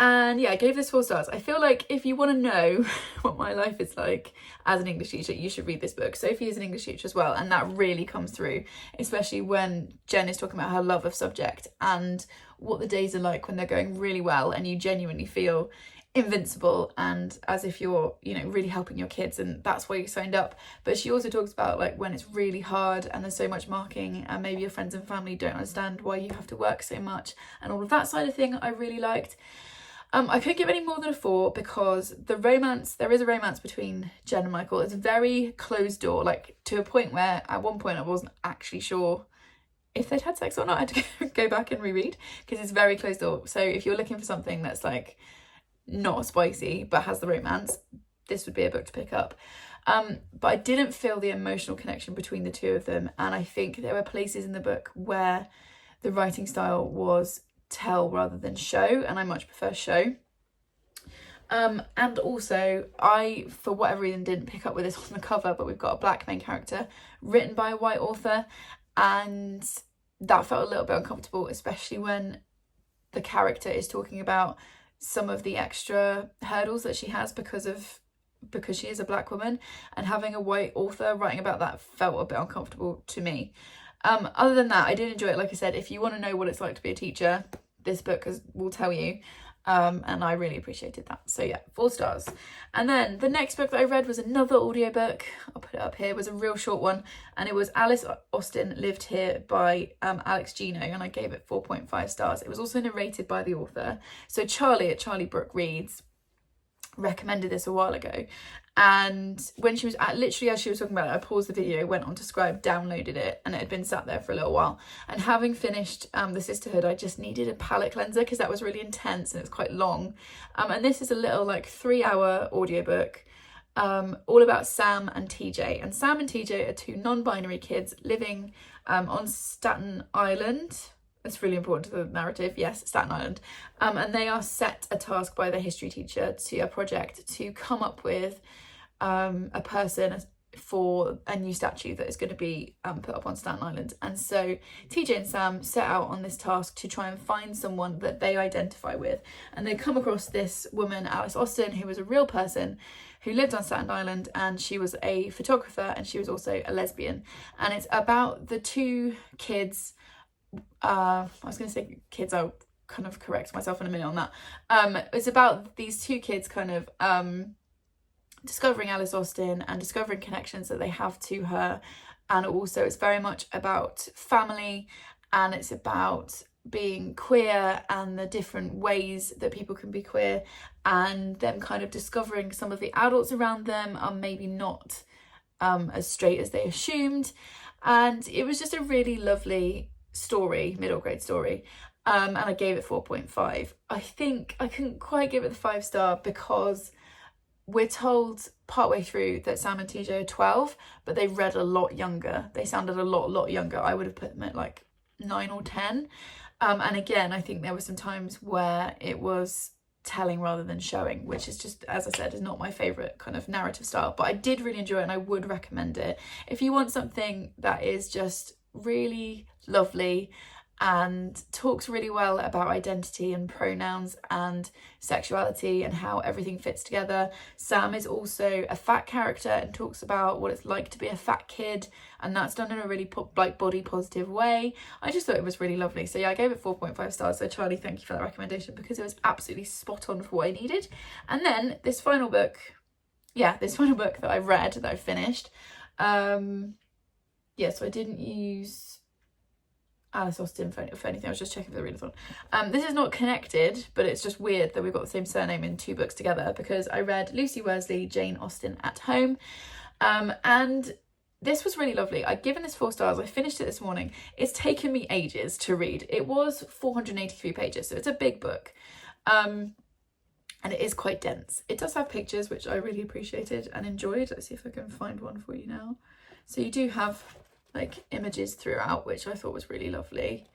And yeah, I gave this 4 stars. I feel like if you want to know what my life is like as an English teacher, you should read this book. Sophie is an English teacher as well, and that really comes through, especially when Jen is talking about her love of subject and what the days are like when they're going really well and you genuinely feel invincible and as if you're, you know, really helping your kids, and that's why you signed up. But she also talks about like when it's really hard and there's so much marking and maybe your friends and family don't understand why you have to work so much, and all of that side of thing I really liked. I couldn't give any more than a 4 because there is a romance between Jen and Michael. It's very closed door, like to a point where at one point I wasn't actually sure if they'd had sex or not. I had to go back and reread because it's very closed door. So if you're looking for something that's like not spicy but has the romance, this would be a book to pick up. But I didn't feel the emotional connection between the two of them, and I think there were places in the book where the writing style was tell rather than show, and I much prefer show. And also I, for whatever reason, didn't pick up with this on the cover, but we've got a black main character written by a white author, and that felt a little bit uncomfortable, especially when the character is talking about some of the extra hurdles that she has because she is a black woman, and having a white author writing about that felt a bit uncomfortable to me. Other than that, I did enjoy it. Like I said, if you want to know what it's like to be a teacher, this book will tell you, and I really appreciated that. So yeah, 4 stars. And then the next book that I read was another audiobook. I'll put it up here. It was a real short one, and it was Alice Austen Lived Here by Alex Gino, and I gave it 4.5 stars. It was also narrated by the author. So Charlie at Charlie Brooke Reads recommended this a while ago, and when she was literally as she was talking about it, I paused the video, went onto Scribe, downloaded it, and it had been sat there for a little while. And having finished the Sisterhood, I just needed a palate cleanser because that was really intense and it's quite long. And this is a little like 3-hour audiobook all about Sam and TJ. And Sam and TJ are 2 non-binary kids living on Staten Island. It's really important to the narrative. Yes, Staten Island. And they are set a task by their history teacher to a project to come up with a person for a new statue that is going to be put up on Staten Island. And so TJ and Sam set out on this task to try and find someone that they identify with. And they come across this woman, Alice Austen, who was a real person who lived on Staten Island, and she was a photographer and she was also a lesbian. And it's about the 2 kids. I was going to say kids, I'll kind of correct myself in a minute on that. It's about these 2 kids kind of discovering Alice Austen and discovering connections that they have to her, and also it's very much about family, and it's about being queer and the different ways that people can be queer, and them kind of discovering some of the adults around them are maybe not as straight as they assumed. And it was just a really lovely story, middle grade story, and I gave it 4.5. I think I couldn't quite give it the 5-star because we're told partway through that Sam and TJ are 12, but they read a lot younger. They sounded a lot younger. I would have put them at like 9 or 10. And again, I think there were some times where it was telling rather than showing, which is just, as I said, is not my favourite kind of narrative style, but I did really enjoy it and I would recommend it. If you want something that is just really lovely and talks really well about identity and pronouns and sexuality and how everything fits together. Sam is also a fat character and talks about what it's like to be a fat kid, and that's done in a really body positive way. I just thought it was really lovely. So yeah, I gave it 4.5 stars. So Charlie, thank you for that recommendation because it was absolutely spot on for what I needed. And then this final book that I read, that I finished, so I didn't use Alice Austen for anything. I was just checking for the readathon. This is not connected, but it's just weird that we've got the same surname in 2 books together, because I read Lucy Worsley, Jane Austen at Home, and this was really lovely. I'd given this 4 stars. I finished it this morning. It's taken me ages to read. It was 483 pages, so it's a big book, and it is quite dense. It does have pictures, which I really appreciated and enjoyed. Let's see if I can find one for you now. So you do have like images throughout, which I thought was really lovely.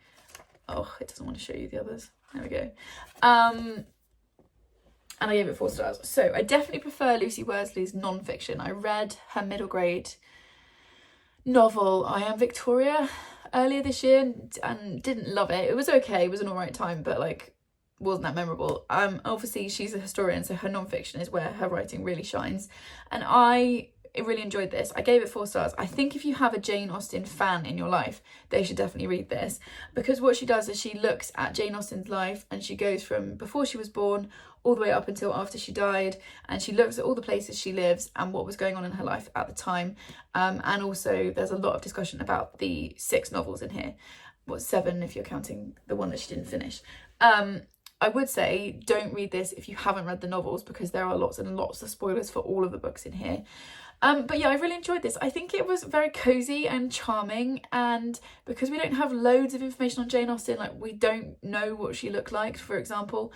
Oh, it doesn't want to show you the others. There we go. And I gave it 4 stars. So I definitely prefer Lucy Worsley's non-fiction. I read her middle grade novel, I Am Victoria, earlier this year and didn't love it. It was okay. It was an all right time, but like wasn't that memorable. Obviously she's a historian, so her non-fiction is where her writing really shines, and I really enjoyed this. I gave it 4 stars. I think if you have a Jane Austen fan in your life, they should definitely read this, because what she does is she looks at Jane Austen's life and she goes from before she was born all the way up until after she died, and she looks at all the places she lives and what was going on in her life at the time, and also there's a lot of discussion about the 6 novels in here. Well, 7 if you're counting the one that she didn't finish. I would say don't read this if you haven't read the novels, because there are lots and lots of spoilers for all of the books in here. But yeah, I really enjoyed this. I think it was very cozy and charming, and because we don't have loads of information on Jane Austen, like we don't know what she looked like, for example,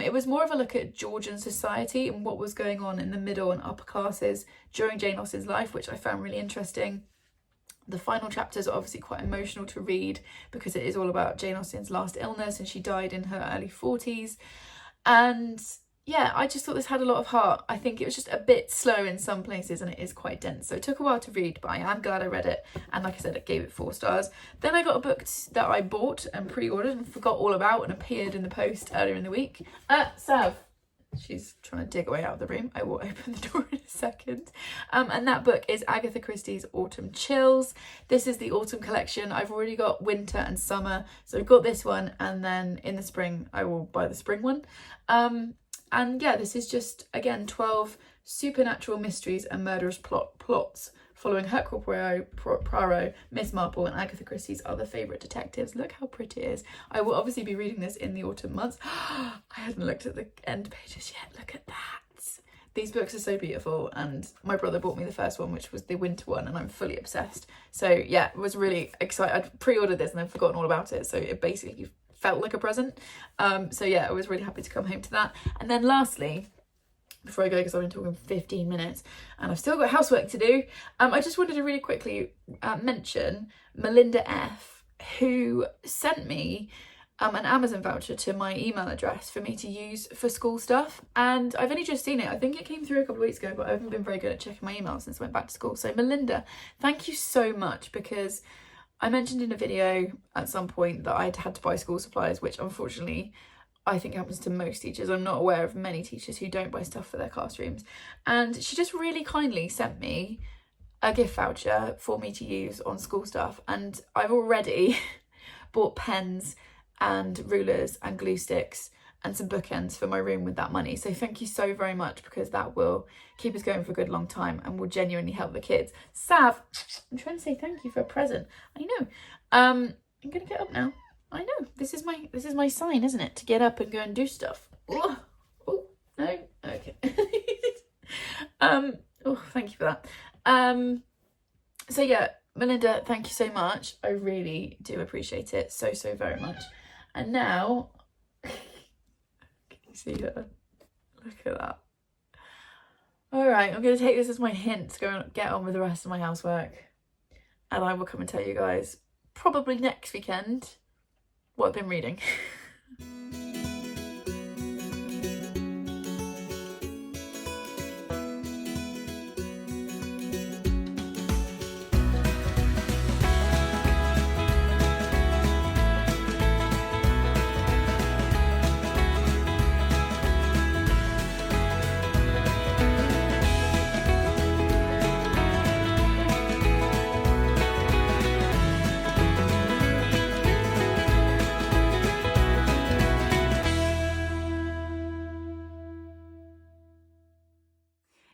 it was more of a look at Georgian society and what was going on in the middle and upper classes during Jane Austen's life, which I found really interesting. The final chapters are obviously quite emotional to read because it is all about Jane Austen's last illness, and she died in her early 40s. And yeah, I just thought this had a lot of heart. I think it was just a bit slow in some places and it is quite dense. So it took a while to read, but I am glad I read it. And like I said, I gave it 4 stars. Then I got a book that I bought and pre-ordered and forgot all about and appeared in the post earlier in the week. Sav. She's trying to dig away out of the room. I will open the door in a second. And that book is Agatha Christie's Autumn Chills. This is the autumn collection. I've already got winter and summer. So I've got this one, and then in the spring I will buy the spring one. And yeah, this is just, again, 12 supernatural mysteries and murderous plots following Hercule Poirot, Miss Marple, and Agatha Christie's other favourite detectives. Look how pretty it is. I will obviously be reading this in the autumn months. I hadn't looked at the end pages yet. Look at that. These books are so beautiful, and my brother bought me the first one, which was the winter one, and I'm fully obsessed. So yeah, was really excited. I'd pre-ordered this and I'd forgotten all about it, so it basically felt like a present. So yeah, I was really happy to come home to that. And then lastly, before I go, because I've been talking 15 minutes and I've still got housework to do, I just wanted to really quickly mention Melinda F, who sent me an Amazon voucher to my email address for me to use for school stuff, and I've only just seen it. I think it came through a couple of weeks ago, but I haven't been very good at checking my emails since I went back to school. So Melinda, thank you so much, because I mentioned in a video at some point that I'd had to buy school supplies, which unfortunately I think happens to most teachers. I'm not aware of many teachers who don't buy stuff for their classrooms. And she just really kindly sent me a gift voucher for me to use on school stuff. And I've already bought pens and rulers and glue sticks and some bookends for my room with that money. So thank you so very much, because that will keep us going for a good long time and will genuinely help the kids. Sav, I'm trying to say thank you for a present. I know. I'm gonna get up now. I know. This is my sign, isn't it? To get up and go and do stuff. Oh no. Okay. Oh, thank you for that. So yeah, Melinda, thank you so much. I really do appreciate it so very much. And now see her. Look at that. Alright, I'm going to take this as my hint to go and get on with the rest of my housework. And I will come and tell you guys, probably next weekend, what I've been reading.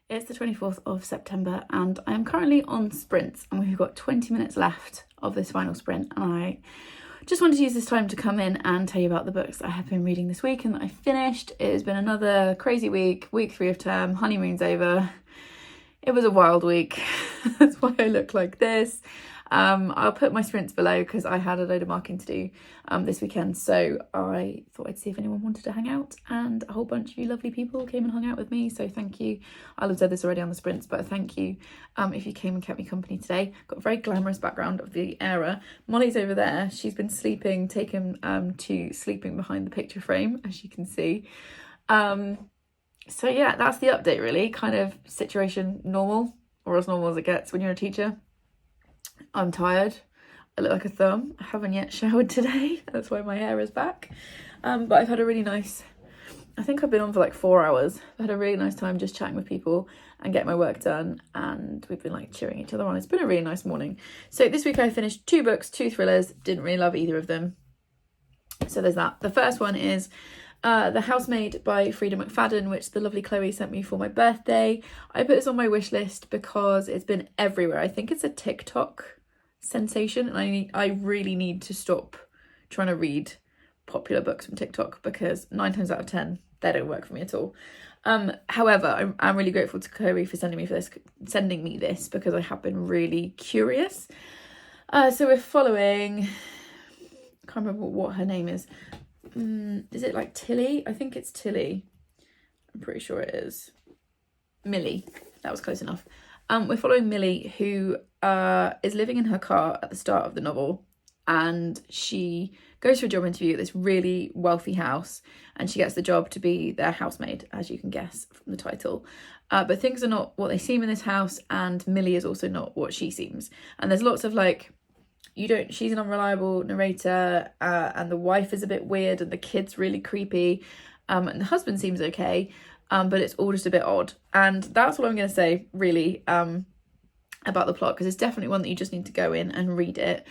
It's the 24th of September and I am currently on sprints, and we've got 20 minutes left of this final sprint, and I just wanted to use this time to come in and tell you about the books I have been reading this week and that I finished. It has been another crazy week 3 of term, honeymoon's over. It was a wild week. That's why I look like this. I'll put my sprints below because I had a load of marking to do this weekend, so I thought I'd see if anyone wanted to hang out, and a whole bunch of you lovely people came and hung out with me, so thank you. I'll have said this already on the sprints, but thank you if you came and kept me company today. Got a very glamorous background of the era. Molly's over there. She's been sleeping, taken to sleeping behind the picture frame, as you can see. So yeah, that's the update really. Kind of situation normal, or as normal as it gets when you're a teacher. I'm tired. I look like a thumb. I haven't yet showered today. That's why my hair is back. But I've had a really nice, I think I've been on for like 4 hours. I've had a really nice time just chatting with people and getting my work done, and we've been like cheering each other on. It's been a really nice morning. So this week I finished 2 books, 2 thrillers. Didn't really love either of them. So there's that. The first one is The Housemaid by Frida McFadden, which the lovely Chloe sent me for my birthday. I put this on my wish list because it's been everywhere. I think it's a TikTok sensation, and I really need to stop trying to read popular books from TikTok, because 9 times out of 10 they don't work for me at all. However, I'm really grateful to Chloe for sending me this because I have been really curious. So we're following, I can't remember what her name is. Is it like Tilly? I think it's Tilly. I'm pretty sure it is. Millie. That was close enough. We're following Millie, who is living in her car at the start of the novel, and she goes for a job interview at this really wealthy house, and she gets the job to be their housemaid, as you can guess from the title. But things are not what they seem in this house, and Millie is also not what she seems. And there's lots of like, she's an unreliable narrator, and the wife is a bit weird, and the kid's really creepy, and the husband seems okay, but it's all just a bit odd. And that's all I'm going to say, really, about the plot, because it's definitely one that you just need to go in and read it.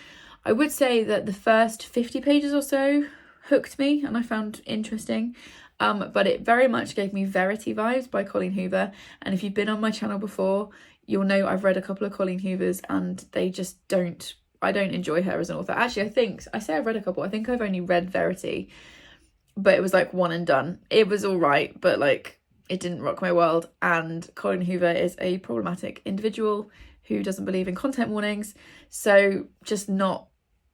I would say that the first 50 pages or so hooked me and I found interesting, but it very much gave me Verity vibes by Colleen Hoover. And if you've been on my channel before, you'll know I've read a couple of Colleen Hoovers, and they just I don't enjoy her as an author. Actually, I say I've read a couple. I think I've only read Verity, but it was like one and done. It was all right, but like it didn't rock my world. And Colleen Hoover is a problematic individual who doesn't believe in content warnings, so just not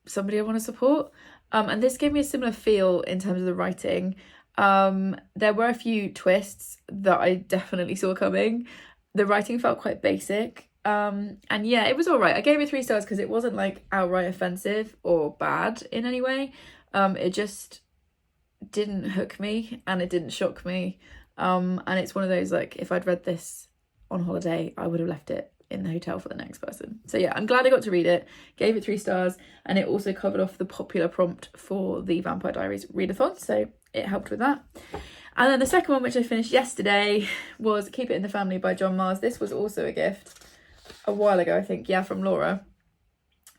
somebody I want to support. And this gave me a similar feel in terms of the writing. There were a few twists that I definitely saw coming. The writing felt quite basic. And yeah, it was all right. I gave it 3 stars because it wasn't like outright offensive or bad in any way. It just didn't hook me and it didn't shock me. And it's one of those, like, if I'd read this on holiday, I would have left it in the hotel for the next person. So yeah, I'm glad I got to read it. Gave it 3 stars, and it also covered off the popular prompt for the Vampire Diaries readathon, so it helped with that. And then the second one, which I finished yesterday, was Keep It in the Family by John Mars. This was also a gift a while ago, I think, yeah, from Laura.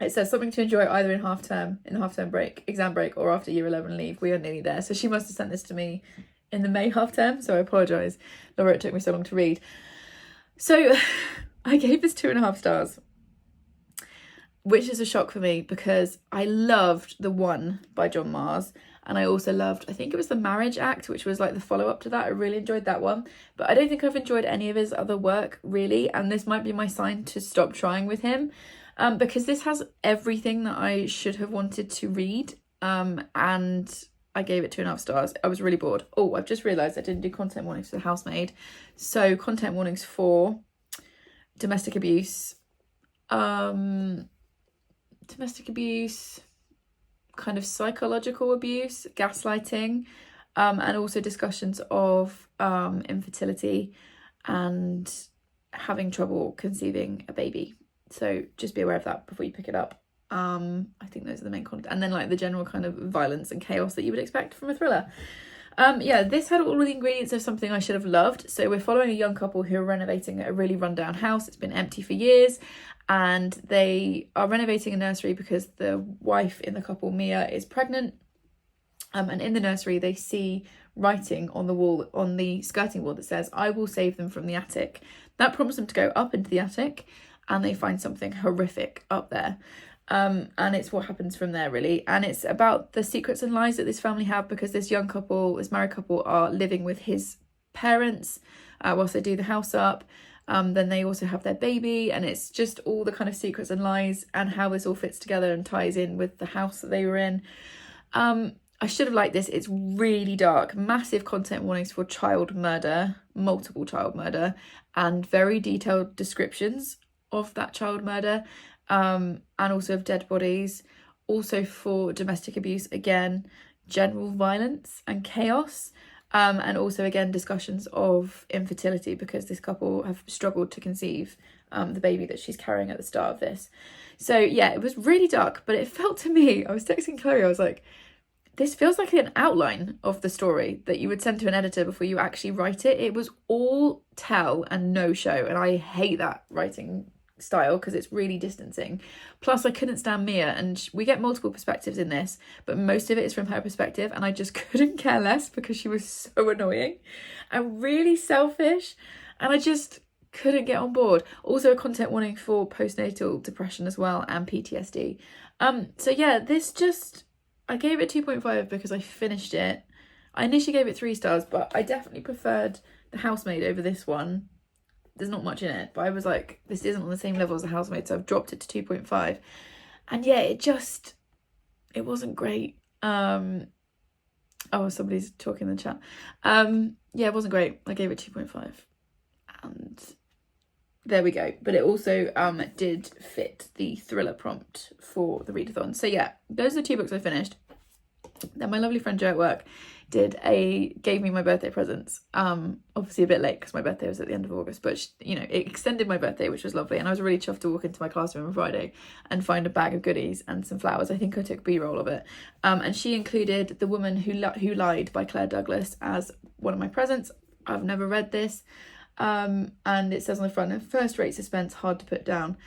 It says something to enjoy either in the half-term break, exam break, or after year 11 leave. We are nearly there. So she must have sent this to me in the May half-term, so I apologise, Laura, it took me so long to read. So I gave this 2.5 stars, which is a shock for me because I loved The One by John Mars, and I also loved, I think it was The Marriage Act, which was like the follow-up to that. I really enjoyed that one, but I don't think I've enjoyed any of his other work really, and this might be my sign to stop trying with him, because this has everything that I should have wanted to read, and I gave it 2.5 stars. I was really bored. Oh, I've just realised I didn't do content warnings for The Housemaid. So content warnings for domestic abuse, kind of psychological abuse, gaslighting, and also discussions of infertility and having trouble conceiving a baby. So just be aware of that before you pick it up. I think those are the main content, and then like the general kind of violence and chaos that you would expect from a thriller. Yeah, this had all the ingredients of something I should have loved. So we're following a young couple who are renovating a really rundown house. It's been empty for years, and they are renovating a nursery because the wife in the couple, Mia, is pregnant. And in the nursery they see writing on the wall, on the skirting wall, that says, "I will save them from the attic." That prompts them to go up into the attic, and they find something horrific up there. And it's what happens from there, really. And it's about the secrets and lies that this family have, because this young couple, this married couple, are living with his parents whilst they do the house up. Then they also have their baby, and it's just all the kind of secrets and lies and how this all fits together and ties in with the house that they were in. I should have liked this. It's really dark, massive content warnings for child murder, multiple child murder, and very detailed descriptions of that child murder. And also of dead bodies, also for domestic abuse, again, general violence and chaos, and also again discussions of infertility, because this couple have struggled to conceive the baby that she's carrying at the start of this. So yeah, it was really dark, but it felt to me, I was texting Chloe, I was like, this feels like an outline of the story that you would send to an editor before you actually write it. It was all tell and no show, and I hate that writing style because it's really distancing. Plus, I couldn't stand Mia, and we get multiple perspectives in this, but most of it is from her perspective, and I just couldn't care less because she was so annoying and really selfish, and I just couldn't get on board. Also, a content warning for postnatal depression as well, and PTSD. So yeah, this just, I gave it 2.5 because I finished it. I initially gave it 3 stars, but I definitely preferred The Housemaid over this one. There's not much in it, but I was like, this isn't on the same level as The Housemaid, so I've dropped it to 2.5. And yeah, it wasn't great. Oh, somebody's talking in the chat. Yeah, it wasn't great. I gave it 2.5. And there we go. But it also did fit the thriller prompt for the readathon. So yeah, those are the 2 books I finished. Then my lovely friend Jo at work gave me my birthday presents. Obviously a bit late because my birthday was at the end of August, but you know, it extended my birthday, which was lovely, and I was really chuffed to walk into my classroom on Friday and find a bag of goodies and some flowers. I think I took B-roll of it. And she included The Woman Who Lied by Claire Douglas as one of my presents. I've never read this. And it says on the front, first-rate suspense, hard to put down.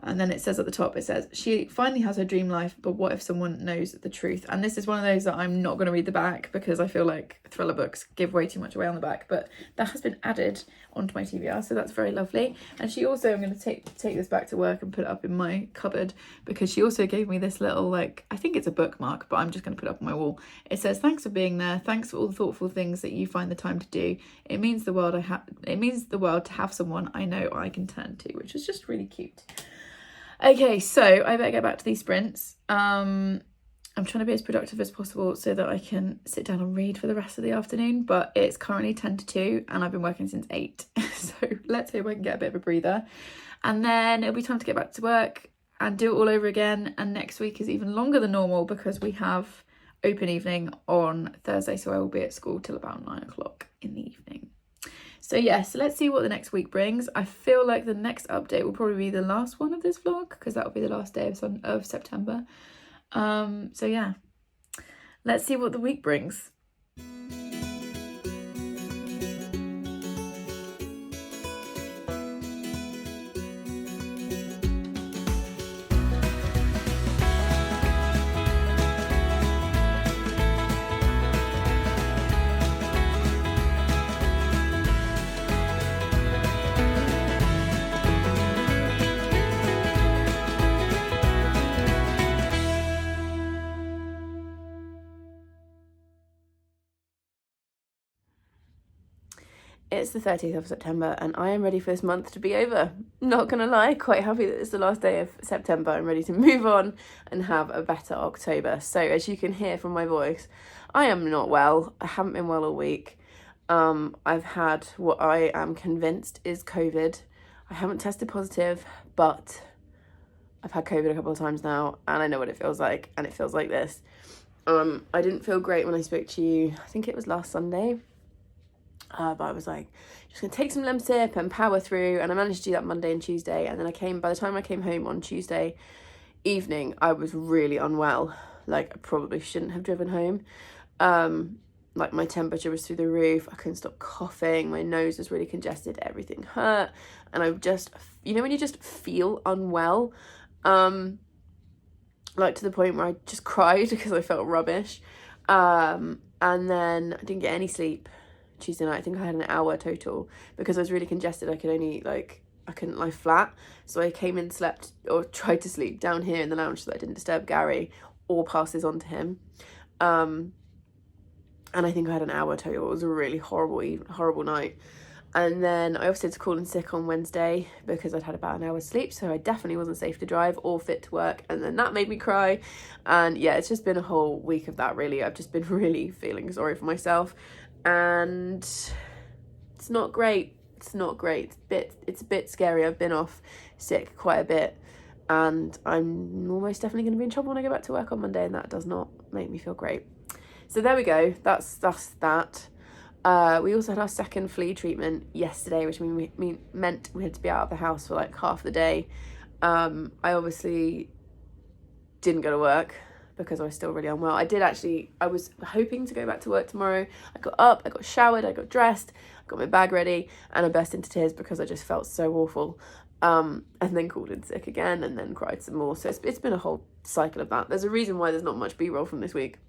And then it says at the top, it says, she finally has her dream life, but what if someone knows the truth? And this is one of those that I'm not going to read the back because I feel like thriller books give way too much away on the back. But that has been added onto my TBR, so that's very lovely. And she also, I'm going to take this back to work and put it up in my cupboard because she also gave me this little, like, I think it's a bookmark, but I'm just going to put it up on my wall. It says, thanks for being there. Thanks for all the thoughtful things that you find the time to do. It means the world to have someone I know I can turn to, which is just really cute. Okay, so I better get back to these sprints. I'm trying to be as productive as possible so that I can sit down and read for the rest of the afternoon, but it's currently 10 to 2 and I've been working since 8. So let's hope I can get a bit of a breather. And then it'll be time to get back to work and do it all over again. And next week is even longer than normal because we have open evening on Thursday, so I will be at school till about 9 o'clock in the evening. So yes, let's see what the next week brings. I feel like the next update will probably be the last one of this vlog because that will be the last day of September. So yeah, let's see what the week brings. It's the 30th of September and I am ready for this month to be over. Not gonna lie, quite happy that it's the last day of September. I'm ready to move on and have a better October. So as you can hear from my voice, I am not well. I haven't been well all week. I've had what I am convinced is COVID. I haven't tested positive, but I've had COVID a couple of times now and I know what it feels like, and it feels like this. I didn't feel great when I spoke to you, I think it was last Sunday. But I was like, just gonna take some Lemsip and power through, and I managed to do that Monday and Tuesday, and then by the time I came home on Tuesday evening, I was really unwell. Like, I probably shouldn't have driven home. Like, my temperature was through the roof, I couldn't stop coughing, my nose was really congested, everything hurt, and I just, you know when you just feel unwell, like to the point where I just cried because I felt rubbish, and then I didn't get any sleep Tuesday night. I think I had an hour total because I was really congested. I couldn't lie flat, so I came and slept, or tried to sleep down here in the lounge so that I didn't disturb Gary or pass this on to him. And I think I had an hour total. It was a really horrible night. And then I also had to call in sick on Wednesday because I'd had about an hour's sleep, so I definitely wasn't safe to drive or fit to work, and then that made me cry. And yeah, it's just been a whole week of that, really. I've just been really feeling sorry for myself, and it's not great. It's a bit scary. I've been off sick quite a bit, and I'm almost definitely going to be in trouble when I go back to work on Monday, and that does not make me feel great. So there we go. That's that. We also had our second flea treatment yesterday, which meant we had to be out of the house for like half the day. I obviously didn't go to work because I was still really unwell. I was hoping to go back to work tomorrow. I got up, I got showered, I got dressed, got my bag ready, and I burst into tears because I just felt so awful. And then called in sick again, and then cried some more. So it's been a whole cycle of that. There's a reason why there's not much B-roll from this week.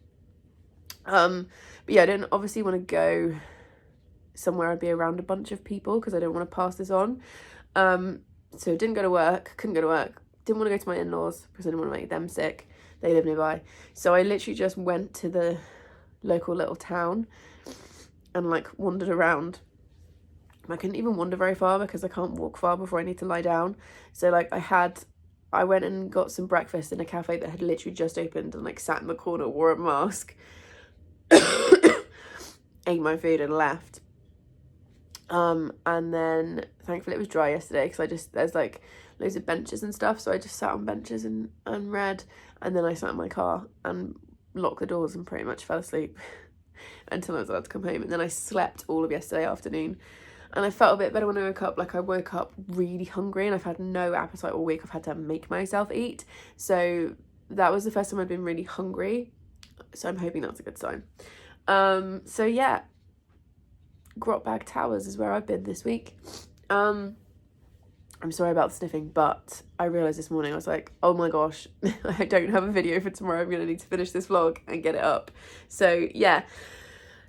But yeah, I didn't obviously want to go somewhere I'd be around a bunch of people because I don't want to pass this on. So couldn't go to work, didn't want to go to my in-laws because I didn't want to make them sick. They live nearby. So I literally just went to the local little town and like wandered around. I couldn't even wander very far because I can't walk far before I need to lie down. So like I went and got some breakfast in a cafe that had literally just opened and like sat in the corner, wore a mask, ate my food and left. And then thankfully it was dry yesterday because there's like loads of benches and stuff, so I just sat on benches and read, and then I sat in my car and locked the doors and pretty much fell asleep until I was allowed to come home. And then I slept all of yesterday afternoon, and I felt a bit better when I woke up. Like I woke up really hungry and I've had no appetite all week. I've had to make myself eat, so that was the first time I've been really hungry, so I'm hoping that's a good sign. So yeah, Grotbag Towers is where I've been this week. I'm sorry about the sniffing, but I realised this morning, I was like, oh my gosh, I don't have a video for tomorrow. I'm going to need to finish this vlog and get it up. So yeah,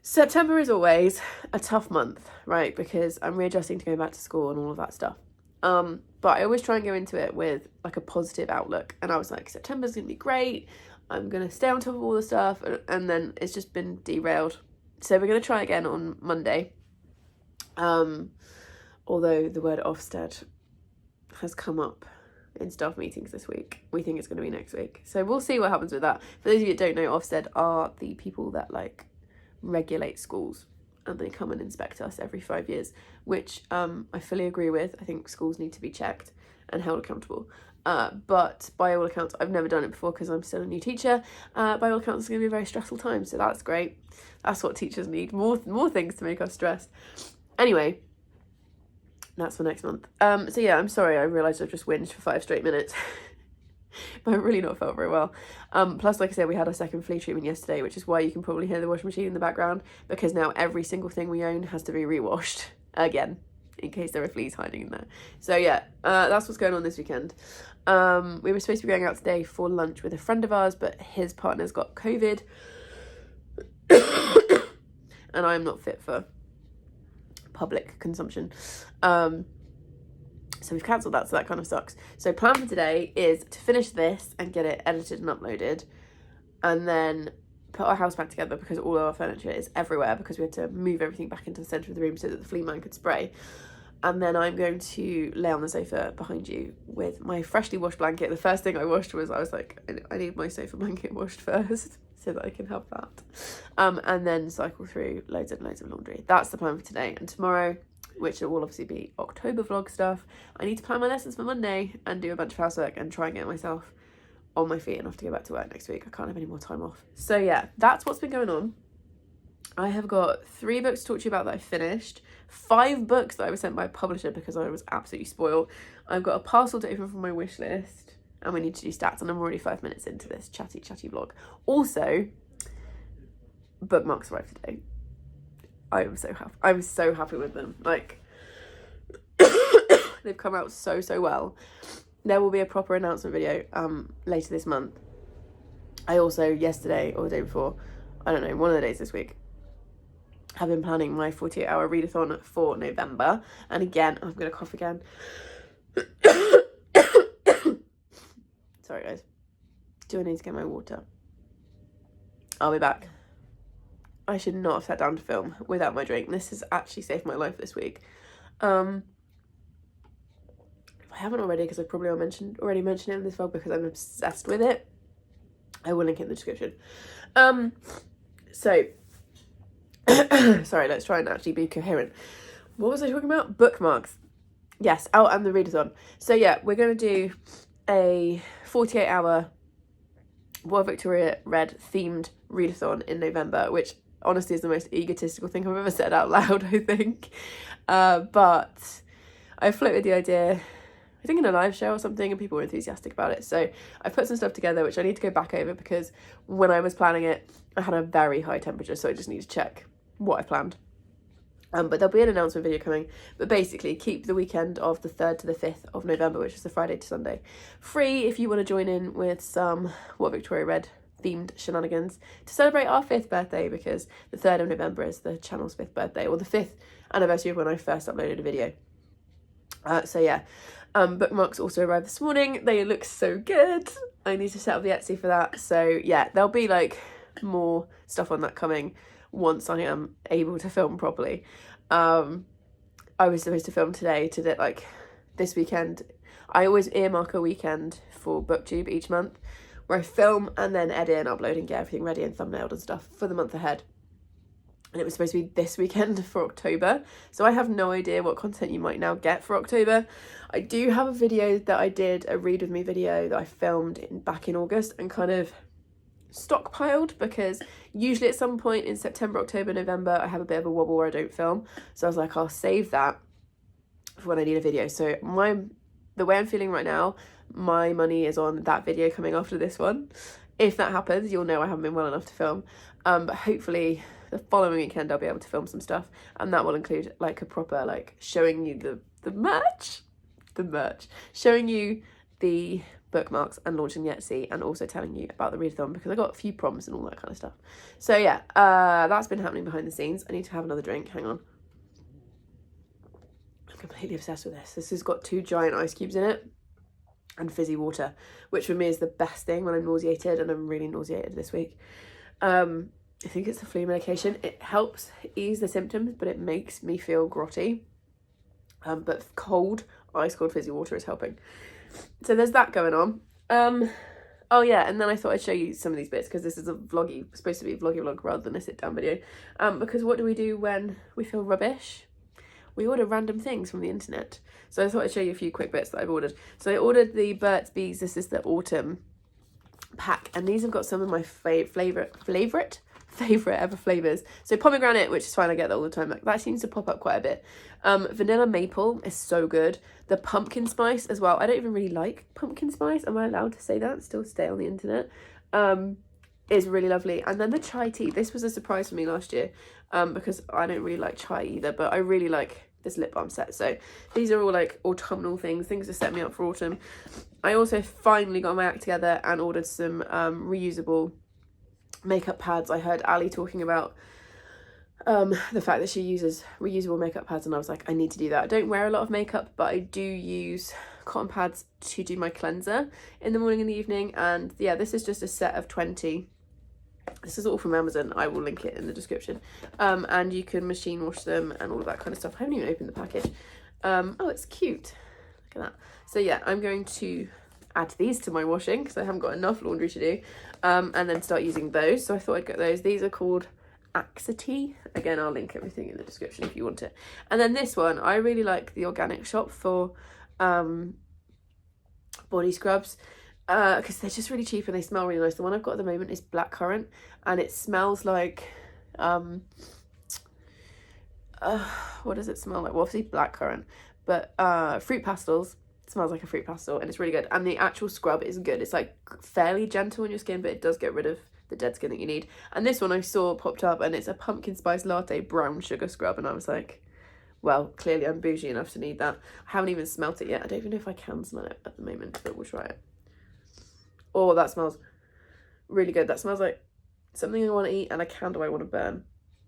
September is always a tough month, right? Because I'm readjusting to going back to school and all of that stuff. But I always try and go into it with like a positive outlook. And I was like, September's going to be great. I'm going to stay on top of all the stuff. And then it's just been derailed. So we're going to try again on Monday. Although the word Ofsted has come up in staff meetings this week. We think it's going to be next week. So we'll see what happens with that. For those of you that don't know, Ofsted are the people that like regulate schools, and they come and inspect us every 5 years, which I fully agree with. I think schools need to be checked and held accountable. But by all accounts, I've never done it before because I'm still a new teacher. By all accounts, it's going to be a very stressful time. So that's great. That's what teachers need. More things to make us stressed. Anyway, that's for next month. So yeah, I'm sorry, I realised I've just whinged for 5 straight minutes. But I've really not felt very well. Plus, like I said, we had our second flea treatment yesterday, which is why you can probably hear the washing machine in the background, because now every single thing we own has to be rewashed again, in case there are fleas hiding in there. So yeah, that's what's going on this weekend. We were supposed to be going out today for lunch with a friend of ours, but his partner's got COVID. And I'm not fit for public consumption. So we've cancelled that, so that kind of sucks. So plan for today is to finish this and get it edited and uploaded, and then put our house back together because all of our furniture is everywhere because we had to move everything back into the centre of the room so that the flea man could spray. And then I'm going to lay on the sofa behind you with my freshly washed blanket. The first thing I washed was, I was like, I need my sofa blanket washed first so that I can have that. And then cycle through loads and loads of laundry. That's the plan for today. And tomorrow, which will obviously be October vlog stuff, I need to plan my lessons for Monday and do a bunch of housework and try and get myself on my feet enough to go back to work next week. I can't have any more time off. So yeah, that's what's been going on. I have got 3 books to talk to you about that I finished, 5 books that I was sent by a publisher because I was absolutely spoiled. I've got a parcel to open from my wish list, and we need to do stats, and I'm already 5 minutes into this chatty vlog. Also, bookmarks arrived today. I was so happy with them. Like, they've come out so well. There will be a proper announcement video later this month. I also, yesterday or the day before, I don't know, one of the days this week, have been planning my 48-hour readathon for November. And again, I'm going to cough again. Sorry, guys. Do I need to get my water? I'll be back. I should not have sat down to film without my drink. This has actually saved my life this week. If I haven't already, because I probably already mentioned it in this vlog because I'm obsessed with it, I will link it in the description. So, sorry, let's try and actually be coherent. What was I talking about? Bookmarks. Yes, and the readathon. So yeah, we're going to do a 48-hour What Victoria Read themed readathon in November, which honestly is the most egotistical thing I've ever said out loud, I think. But I floated the idea I think in a live show or something, and people were enthusiastic about it. So I put some stuff together, which I need to go back over because when I was planning it, I had a very high temperature, so I just need to check what I planned. But there'll be an announcement video coming. But basically, keep the weekend of the 3rd to the 5th of November, which is the Friday to Sunday, free if you want to join in with some What Victoria Read themed shenanigans to celebrate our 5th birthday, because the 3rd of November is the channel's 5th birthday, or the 5th anniversary of when I first uploaded a video. So yeah, bookmarks also arrived this morning. They look so good. I need to set up the Etsy for that. So yeah, there'll be like more stuff on that coming once I am able to film properly. I was supposed to film today to do, like, this weekend. I always earmark a weekend for Booktube each month where I film and then edit and upload and get everything ready and thumbnailed and stuff for the month ahead. And it was supposed to be this weekend for October. So I have no idea what content you might now get for October. I do have a video that I did, a read with me video that I filmed back in August and kind of stockpiled, because usually at some point in September, October, November, I have a bit of a wobble where I don't film. So I was like, I'll save that for when I need a video. So the way I'm feeling right now, my money is on that video coming after this one. If that happens, you'll know I haven't been well enough to film. But hopefully the following weekend I'll be able to film some stuff, and that will include like a proper, like, showing you the merch, showing you the bookmarks and launching the Etsy, and also telling you about the readathon, because I got a few prompts and all that kind of stuff. So yeah, that's been happening behind the scenes. I need to have another drink. Hang on. I'm completely obsessed with this. This has got 2 giant ice cubes in it and fizzy water, which for me is the best thing when I'm nauseated, and I'm really nauseated this week. I think it's the flu medication. It helps ease the symptoms, but it makes me feel grotty. But ice cold fizzy water is helping. So there's that going on. Oh yeah, and then I thought I'd show you some of these bits, because this is supposed to be a vloggy vlog rather than a sit down video. Because what do we do when we feel rubbish? We order random things from the internet. So I thought I'd show you a few quick bits that I've ordered. So I ordered the Burt's Bees. This is the autumn pack, and these have got some of my favourite ever flavours. So pomegranate, which is fine, I get that all the time. Like, that seems to pop up quite a bit. Vanilla maple is so good. The pumpkin spice as well. I don't even really like pumpkin spice. Am I allowed to say that? Still stay on the internet. Is really lovely. And then the chai tea. This was a surprise for me last year, because I don't really like chai either, but I really like this lip balm set. So these are all like autumnal things to set me up for autumn. I also finally got my act together and ordered some reusable makeup pads. I heard Ali talking about the fact that she uses reusable makeup pads, and I was like, I need to do that. I don't wear a lot of makeup, but I do use cotton pads to do my cleanser in the morning and the evening. And yeah, this is just a set of 20. This is all from Amazon. I will link it in the description. And you can machine wash them and all of that kind of stuff. I haven't even opened the package. Oh, it's cute. Look at that. So yeah, I'm going to add these to my washing because I haven't got enough laundry to do, and then start using those. So I thought I'd get those. These are called Axity. Again, I'll link everything in the description if you want it. And then this one, I really like the organic shop for body scrubs, because they're just really cheap and they smell really nice. The one I've got at the moment is blackcurrant, and it smells like what does it smell like? Well, obviously blackcurrant, but fruit pastels. It smells like a fruit pastel, and it's really good. And the actual scrub is good. It's like fairly gentle on your skin, but it does get rid of the dead skin that you need. And this one I saw popped up, and it's a pumpkin spice latte brown sugar scrub, and I was like, well, clearly I'm bougie enough to need that. I haven't even smelt it yet. I don't even know if I can smell it at the moment, but we'll try it. Oh, that smells really good. That smells like something I want to eat and a candle I want to burn.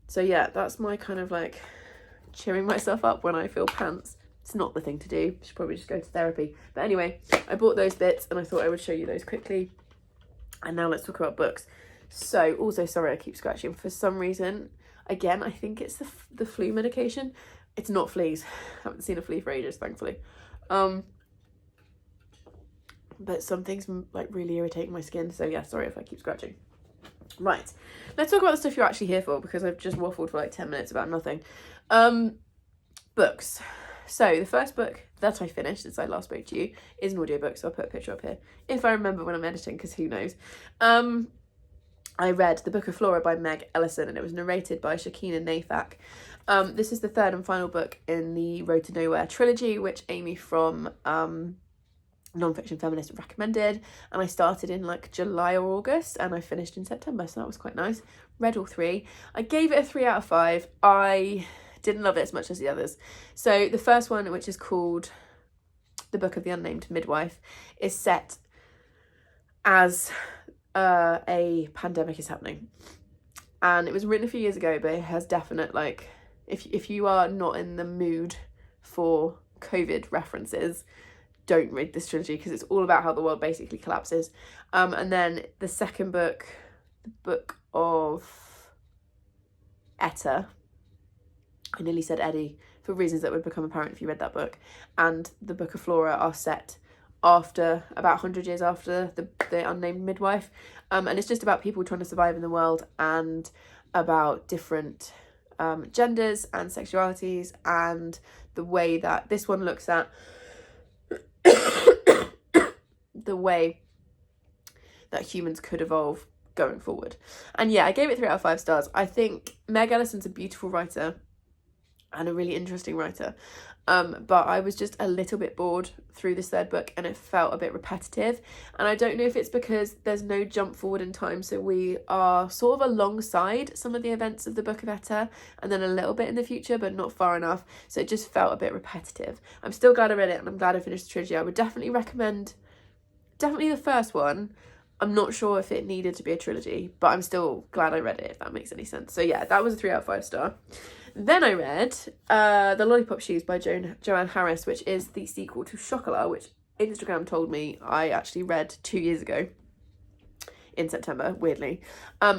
So yeah, that's my kind of like cheering myself up when I feel pants. It's not the thing to do. I should probably just go to therapy. But anyway, I bought those bits and I thought I would show you those quickly. And now let's talk about books. So also, sorry, I keep scratching. For some reason, again, I think it's the flu medication. It's not fleas. I haven't seen a flea for ages, thankfully. But some things like really irritate my skin. So yeah, sorry if I keep scratching. Right, let's talk about the stuff you're actually here for, because I've just waffled for like 10 minutes about nothing. Books. So the first book that I finished since I last spoke to you is an audiobook, so I'll put a picture up here if I remember when I'm editing, because who knows. I read The Book of Flora by Meg Ellison, and it was narrated by Shakina Nafak. This is the third and final book in the Road to Nowhere trilogy, which Amy from Nonfiction Feminist recommended, and I started in like July or August, and I finished in September, so that was quite nice. Read all three. I gave it a 3 out of 5. I didn't love it as much as the others. So the first one, which is called The Book of the Unnamed Midwife, is set as a pandemic is happening, and it was written a few years ago, but it has definite, like, if you are not in the mood for COVID references, don't read this trilogy, because it's all about how the world basically collapses. And then the second book, the Book of Etta, I nearly said Eddie for reasons that would become apparent if you read that book, and the Book of Flora are set after, about 100 years after the Unnamed Midwife, and it's just about people trying to survive in the world, and about different genders and sexualities, and the way that this one looks at the way that humans could evolve going forward. And yeah, I gave it 3 out of 5 stars. I think Meg Ellison's a beautiful writer and a really interesting writer, but I was just a little bit bored through this third book, and it felt a bit repetitive, and I don't know if it's because there's no jump forward in time, so we are sort of alongside some of the events of the Book of Etta, and then a little bit in the future, but not far enough, so it just felt a bit repetitive. I'm still glad I read it, and I'm glad I finished the trilogy. I would definitely recommend the first one. I'm not sure if it needed to be a trilogy, but I'm still glad I read it, if that makes any sense. So yeah, that was a 3 out of 5 star. Then I read The Lollipop Shoes by Joanne Harris, which is the sequel to Chocolat, which Instagram told me I actually read 2 years ago in September, weirdly.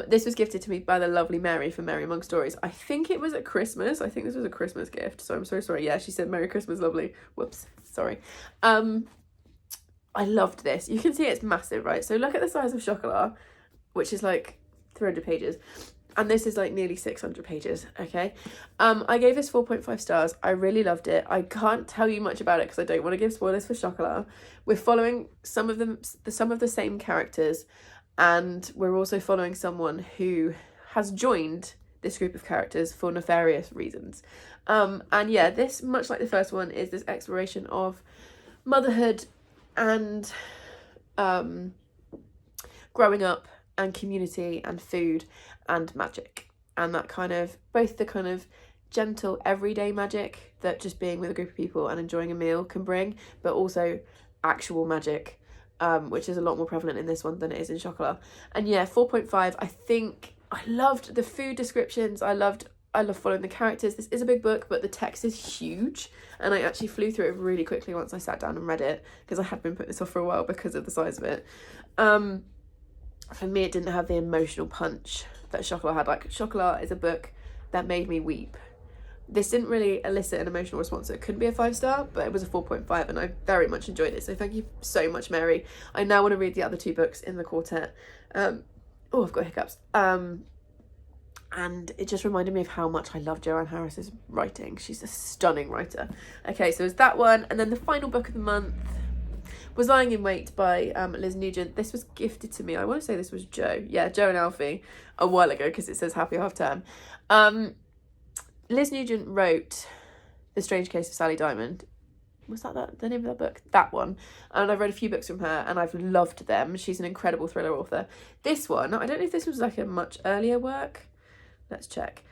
This was gifted to me by the lovely Mary from Mary Among Stories. I think it was at Christmas. I think this was a Christmas gift, so I'm so sorry. Yeah, she said Merry Christmas, lovely. Whoops, sorry. I loved this. You can see it's massive, right? So look at the size of Chocolat, which is like 300 pages. And this is like nearly 600 pages, okay? I gave this 4.5 stars. I really loved it. I can't tell you much about it because I don't want to give spoilers for Chocolat. We're following some of the same characters, and we're also following someone who has joined this group of characters for nefarious reasons. And yeah, this, much like the first one, is this exploration of motherhood and growing up and community and food and magic, and that kind of, both the kind of gentle everyday magic that just being with a group of people and enjoying a meal can bring, but also actual magic, which is a lot more prevalent in this one than it is in Chocolat. And yeah, 4.5. I think I loved the food descriptions. I love following the characters. This is a big book, but the text is huge, and I actually flew through it really quickly once I sat down and read it, because I had been putting this off for a while because of the size of it. For me, it didn't have the emotional punch that Chocolat had. Like, Chocolat is a book that made me weep. This didn't really elicit an emotional response, so it couldn't be a 5-star, but it was a 4.5, and I very much enjoyed it. So thank you so much, Mary. I now want to read the other 2 books in the quartet. I've got hiccups. And it just reminded me of how much I love Joanne Harris's writing. She's a stunning writer. Okay, so it's that one, and then the final book of the month was Lying in Wait by Liz Nugent. This was gifted to me. I want to say this was Joe. Yeah, Joe and Alfie a while ago, because it says Happy Half Term. Liz Nugent wrote The Strange Case of Sally Diamond. Was that the name of that book? That one. And I've read a few books from her, and I've loved them. She's an incredible thriller author. This one, I don't know if this was like a much earlier work. Let's check.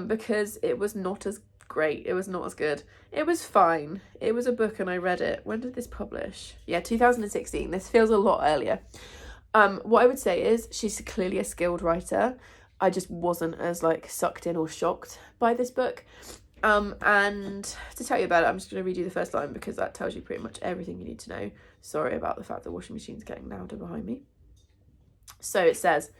Because it was not as great. It was not as good. It was fine. It was a book, and I read it. When did this publish? Yeah, 2016. This feels a lot earlier. What I would say is she's clearly a skilled writer. I just wasn't as like sucked in or shocked by this book. And to tell you about it, I'm just going to read you the first line, because that tells you pretty much everything you need to know. Sorry about the fact the washing machine's getting louder behind me. So it says,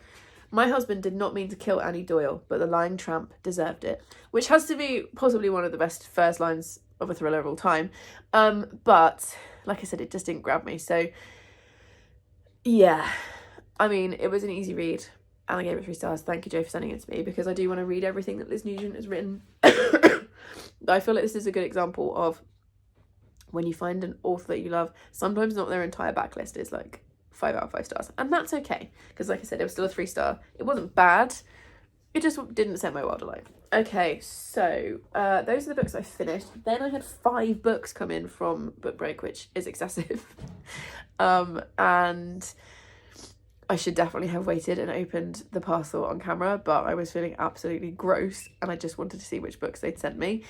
"My husband did not mean to kill Annie Doyle, but the lying tramp deserved it," which has to be possibly one of the best first lines of a thriller of all time. But like I said, it just didn't grab me. So yeah, I mean, it was an easy read, and I gave it 3 stars. Thank you, Joe, for sending it to me, because I do want to read everything that Liz Nugent has written. I feel like this is a good example of when you find an author that you love, sometimes not their entire backlist is like 5 out of 5 stars. And that's okay, because like I said, it was still a 3-star. It wasn't bad. It just didn't set my world alight. Okay, so those are the books I finished. Then I had 5 books come in from book break, which is excessive. And I should definitely have waited and opened the parcel on camera, but I was feeling absolutely gross and I just wanted to see which books they'd sent me.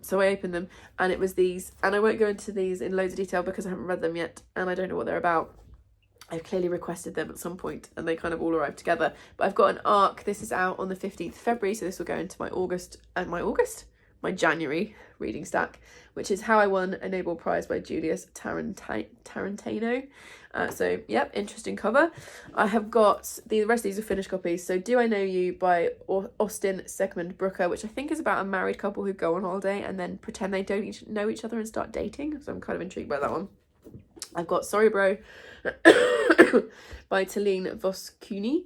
So I opened them and it was these, and I won't go into these in loads of detail because I haven't read them yet and I don't know what they're about. I've clearly requested them at some point and they kind of all arrived together. But I've got an ARC. This is out on the 15th of February, so this will go into my January reading stack, which is How I Won a Nobel Prize by Julius Tarantino. So, yep, interesting cover. I have got, the rest of these are finished copies. So Do I Know You by Austen Segmund Brooker, which I think is about a married couple who go on holiday and then pretend they don't know each other and start dating. So I'm kind of intrigued by that one. I've got Sorry Bro by Talene Voskuni,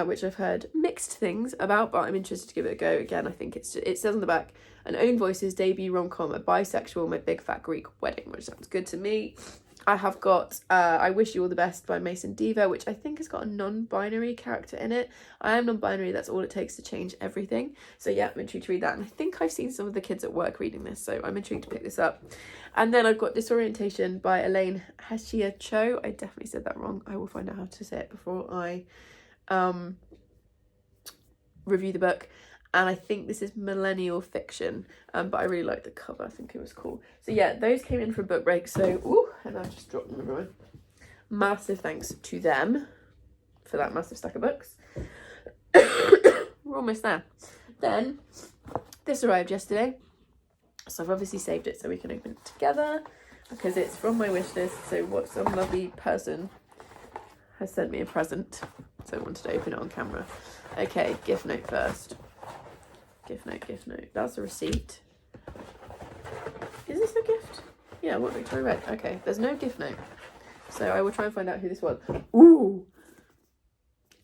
which I've heard mixed things about, but I'm interested to give it a go. Again, I think it says on the back, an Own Voices debut rom-com, a bisexual, my big fat Greek wedding, which sounds good to me. I have got I Wish You All the Best by Mason Diva, which I think has got a non-binary character in it. I am non-binary, that's all it takes to change everything. So yeah, I'm intrigued to read that. And I think I've seen some of the kids at work reading this, so I'm intrigued to pick this up. And then I've got Disorientation by Elaine Hashia Cho. I definitely said that wrong. I will find out how to say it before I review the book. And I think this is millennial fiction, but I really like the cover. I think it was cool. So yeah, those came in for book break. So, ooh, and I've just dropped them everywhere. Massive thanks to them for that massive stack of books. We're almost there. Then, this arrived yesterday. So I've obviously saved it so we can open it together because it's from my wish list. So what some lovely person has sent me a present. So I wanted to open it on camera. Okay, gift note first. Gift note. That's a receipt. Is this a gift? Yeah, What Victoria Read. Okay, there's no gift note. So I will try and find out who this was. Ooh!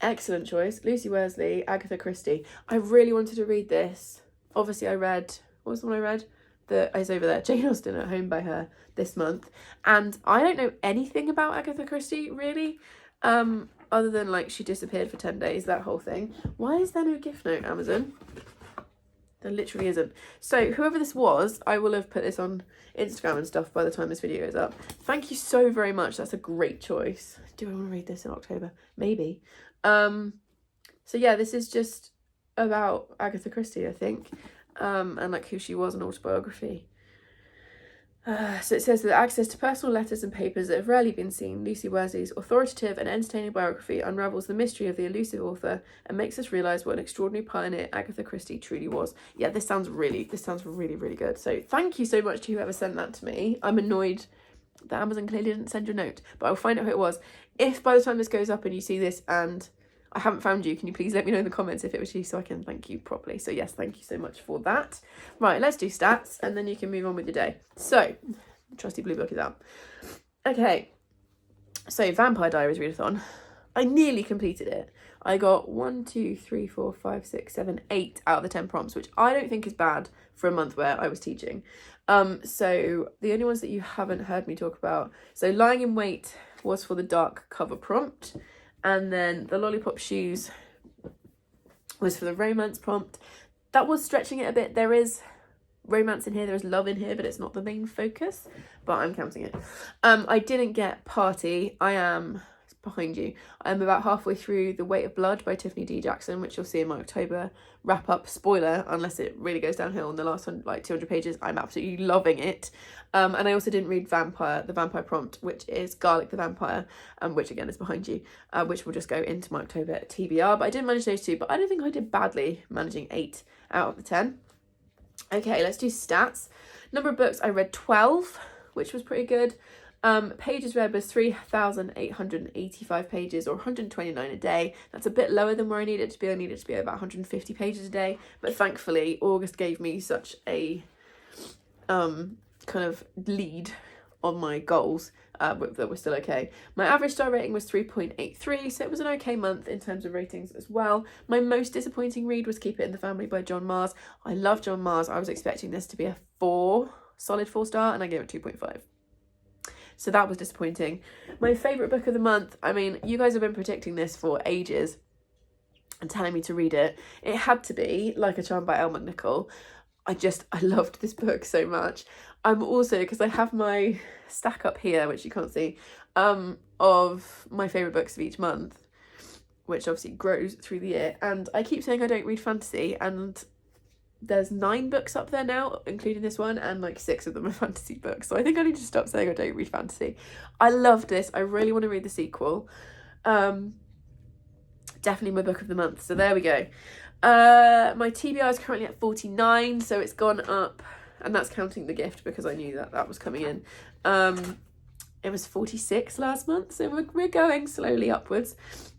Excellent choice. Lucy Worsley, Agatha Christie. I really wanted to read this. Obviously I read, what was the one I read? It's over there, Jane Austen at Home by her this month. And I don't know anything about Agatha Christie, really. Other than like she disappeared for 10 days, that whole thing. Why is there no gift note, Amazon? There literally isn't. So whoever this was, I will have put this on Instagram and stuff by the time this video goes up. Thank you so very much. That's a great choice. Do I want to read this in October? Maybe. So yeah, this is just about Agatha Christie, I think. And like who she was, an autobiography. So it says that access to personal letters and papers that have rarely been seen, Lucy Worsley's authoritative and entertaining biography unravels the mystery of the elusive author and makes us realise what an extraordinary pioneer Agatha Christie truly was. Yeah, this sounds really, really good. So thank you so much to whoever sent that to me. I'm annoyed that Amazon clearly didn't send your note, but I'll find out who it was. If by the time this goes up and you see this and I haven't found you, can you please let me know in the comments if it was you so I can thank you properly. So yes, thank you so much for that. Right, let's do stats and then you can move on with your day. So, the trusty blue book is out. Okay, so Vampire Diaries readathon. I nearly completed it. I got 1, 2, 3, 4, 5, 6, 7, 8 out of the 10 prompts, which I don't think is bad for a month where I was teaching. So the only ones that you haven't heard me talk about. So Lying in Wait was for the dark cover prompt. And then the Lollipop Shoes was for the romance prompt. That was stretching it a bit. There is romance in here, there is love in here, but it's not the main focus. But I'm counting it. I didn't get Party. It's behind you. I'm about halfway through The Weight of Blood by Tiffany D. Jackson, which you'll see in my October wrap-up. Spoiler, unless it really goes downhill in the last 200 pages. I'm absolutely loving it. And I also didn't read the vampire prompt, which is Garlic the Vampire, which again is behind you, which will just go into my October TBR. But I did manage those 2, but I don't think I did badly managing 8 out of the 10. Okay, let's do stats. Number of books, I read 12, which was pretty good. Pages read was 3,885 pages, or 129 a day. That's a bit lower than where I needed it to be. I needed it to be about 150 pages a day. But thankfully, August gave me such a kind of lead on my goals that were still okay. My average star rating was 3.83, so it was an okay month in terms of ratings as well. My most disappointing read was Keep It in the Family by John Mars. I love John Mars. I was expecting this to be a solid 4-star, and I gave it 2.5. So that was disappointing. My favourite book of the month, I mean, you guys have been predicting this for ages and telling me to read it. It had to be Like a Charm by Elle McNichol. I loved this book so much. I'm also, because I have my stack up here, which you can't see, of my favourite books of each month, which obviously grows through the year. And I keep saying I don't read fantasy, and there's 9 books up there now, including this one, and like 6 of them are fantasy books. So I think I need to stop saying I don't read fantasy. I loved this. I really want to read the sequel. Definitely my book of the month. So there we go. My TBR is currently at 49, so it's gone up, and that's counting the gift because I knew that was coming in. It was 46 last month, so we're going slowly upwards.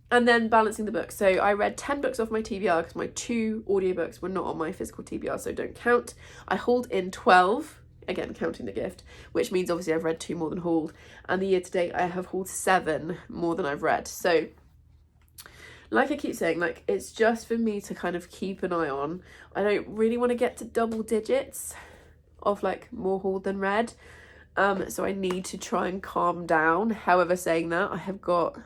And then balancing the books. So I read 10 books off my TBR because my 2 audiobooks were not on my physical TBR, so don't count. I hauled in 12, again counting the gift, which means obviously I've read 2 more than hauled. And the year to date I have hauled 7 more than I've read. So like I keep saying, like, it's just for me to kind of keep an eye on. I don't really want to get to double digits of like more hauled than read. So I need to try and calm down. However, saying that, I have got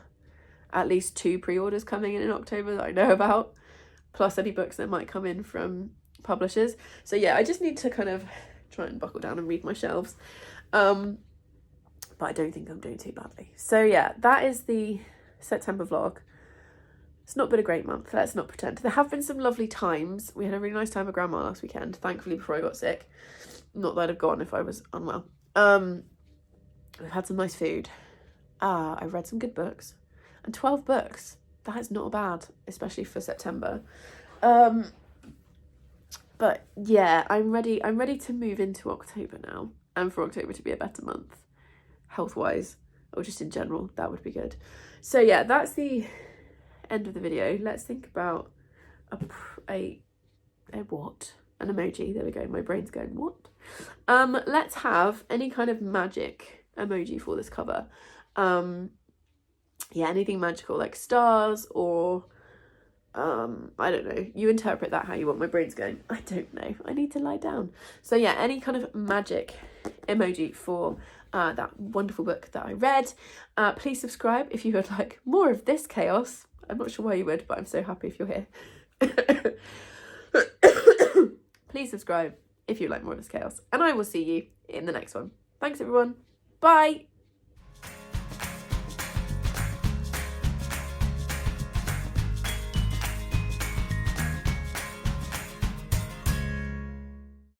at least 2 pre-orders coming in October that I know about, plus any books that might come in from publishers. So yeah, I just need to kind of try and buckle down and read my shelves. But I don't think I'm doing too badly. So yeah, that is the September vlog. It's not been a great month, let's not pretend. There have been some lovely times. We had a really nice time with Grandma last weekend, thankfully, before I got sick. Not that I'd have gone if I was unwell. We've had some nice food. I've read some good books. And 12 books, that is not bad, especially for September. But yeah, I'm ready to move into October now, and for October to be a better month, health-wise, or just in general. That would be good. So yeah, that's the end of the video. Let's think about a what? An emoji. There we go. My brain's going, what? Let's have any kind of magic emoji for this cover. Yeah, anything magical, like stars or I don't know. You interpret that how you want. My brain's going, I don't know. I need to lie down. So yeah, any kind of magic emoji for that wonderful book that I read. Please subscribe if you would like more of this chaos. I'm not sure why you would, but I'm so happy if you're here. Please subscribe if you like more of this chaos. And I will see you in the next one. Thanks everyone. Bye.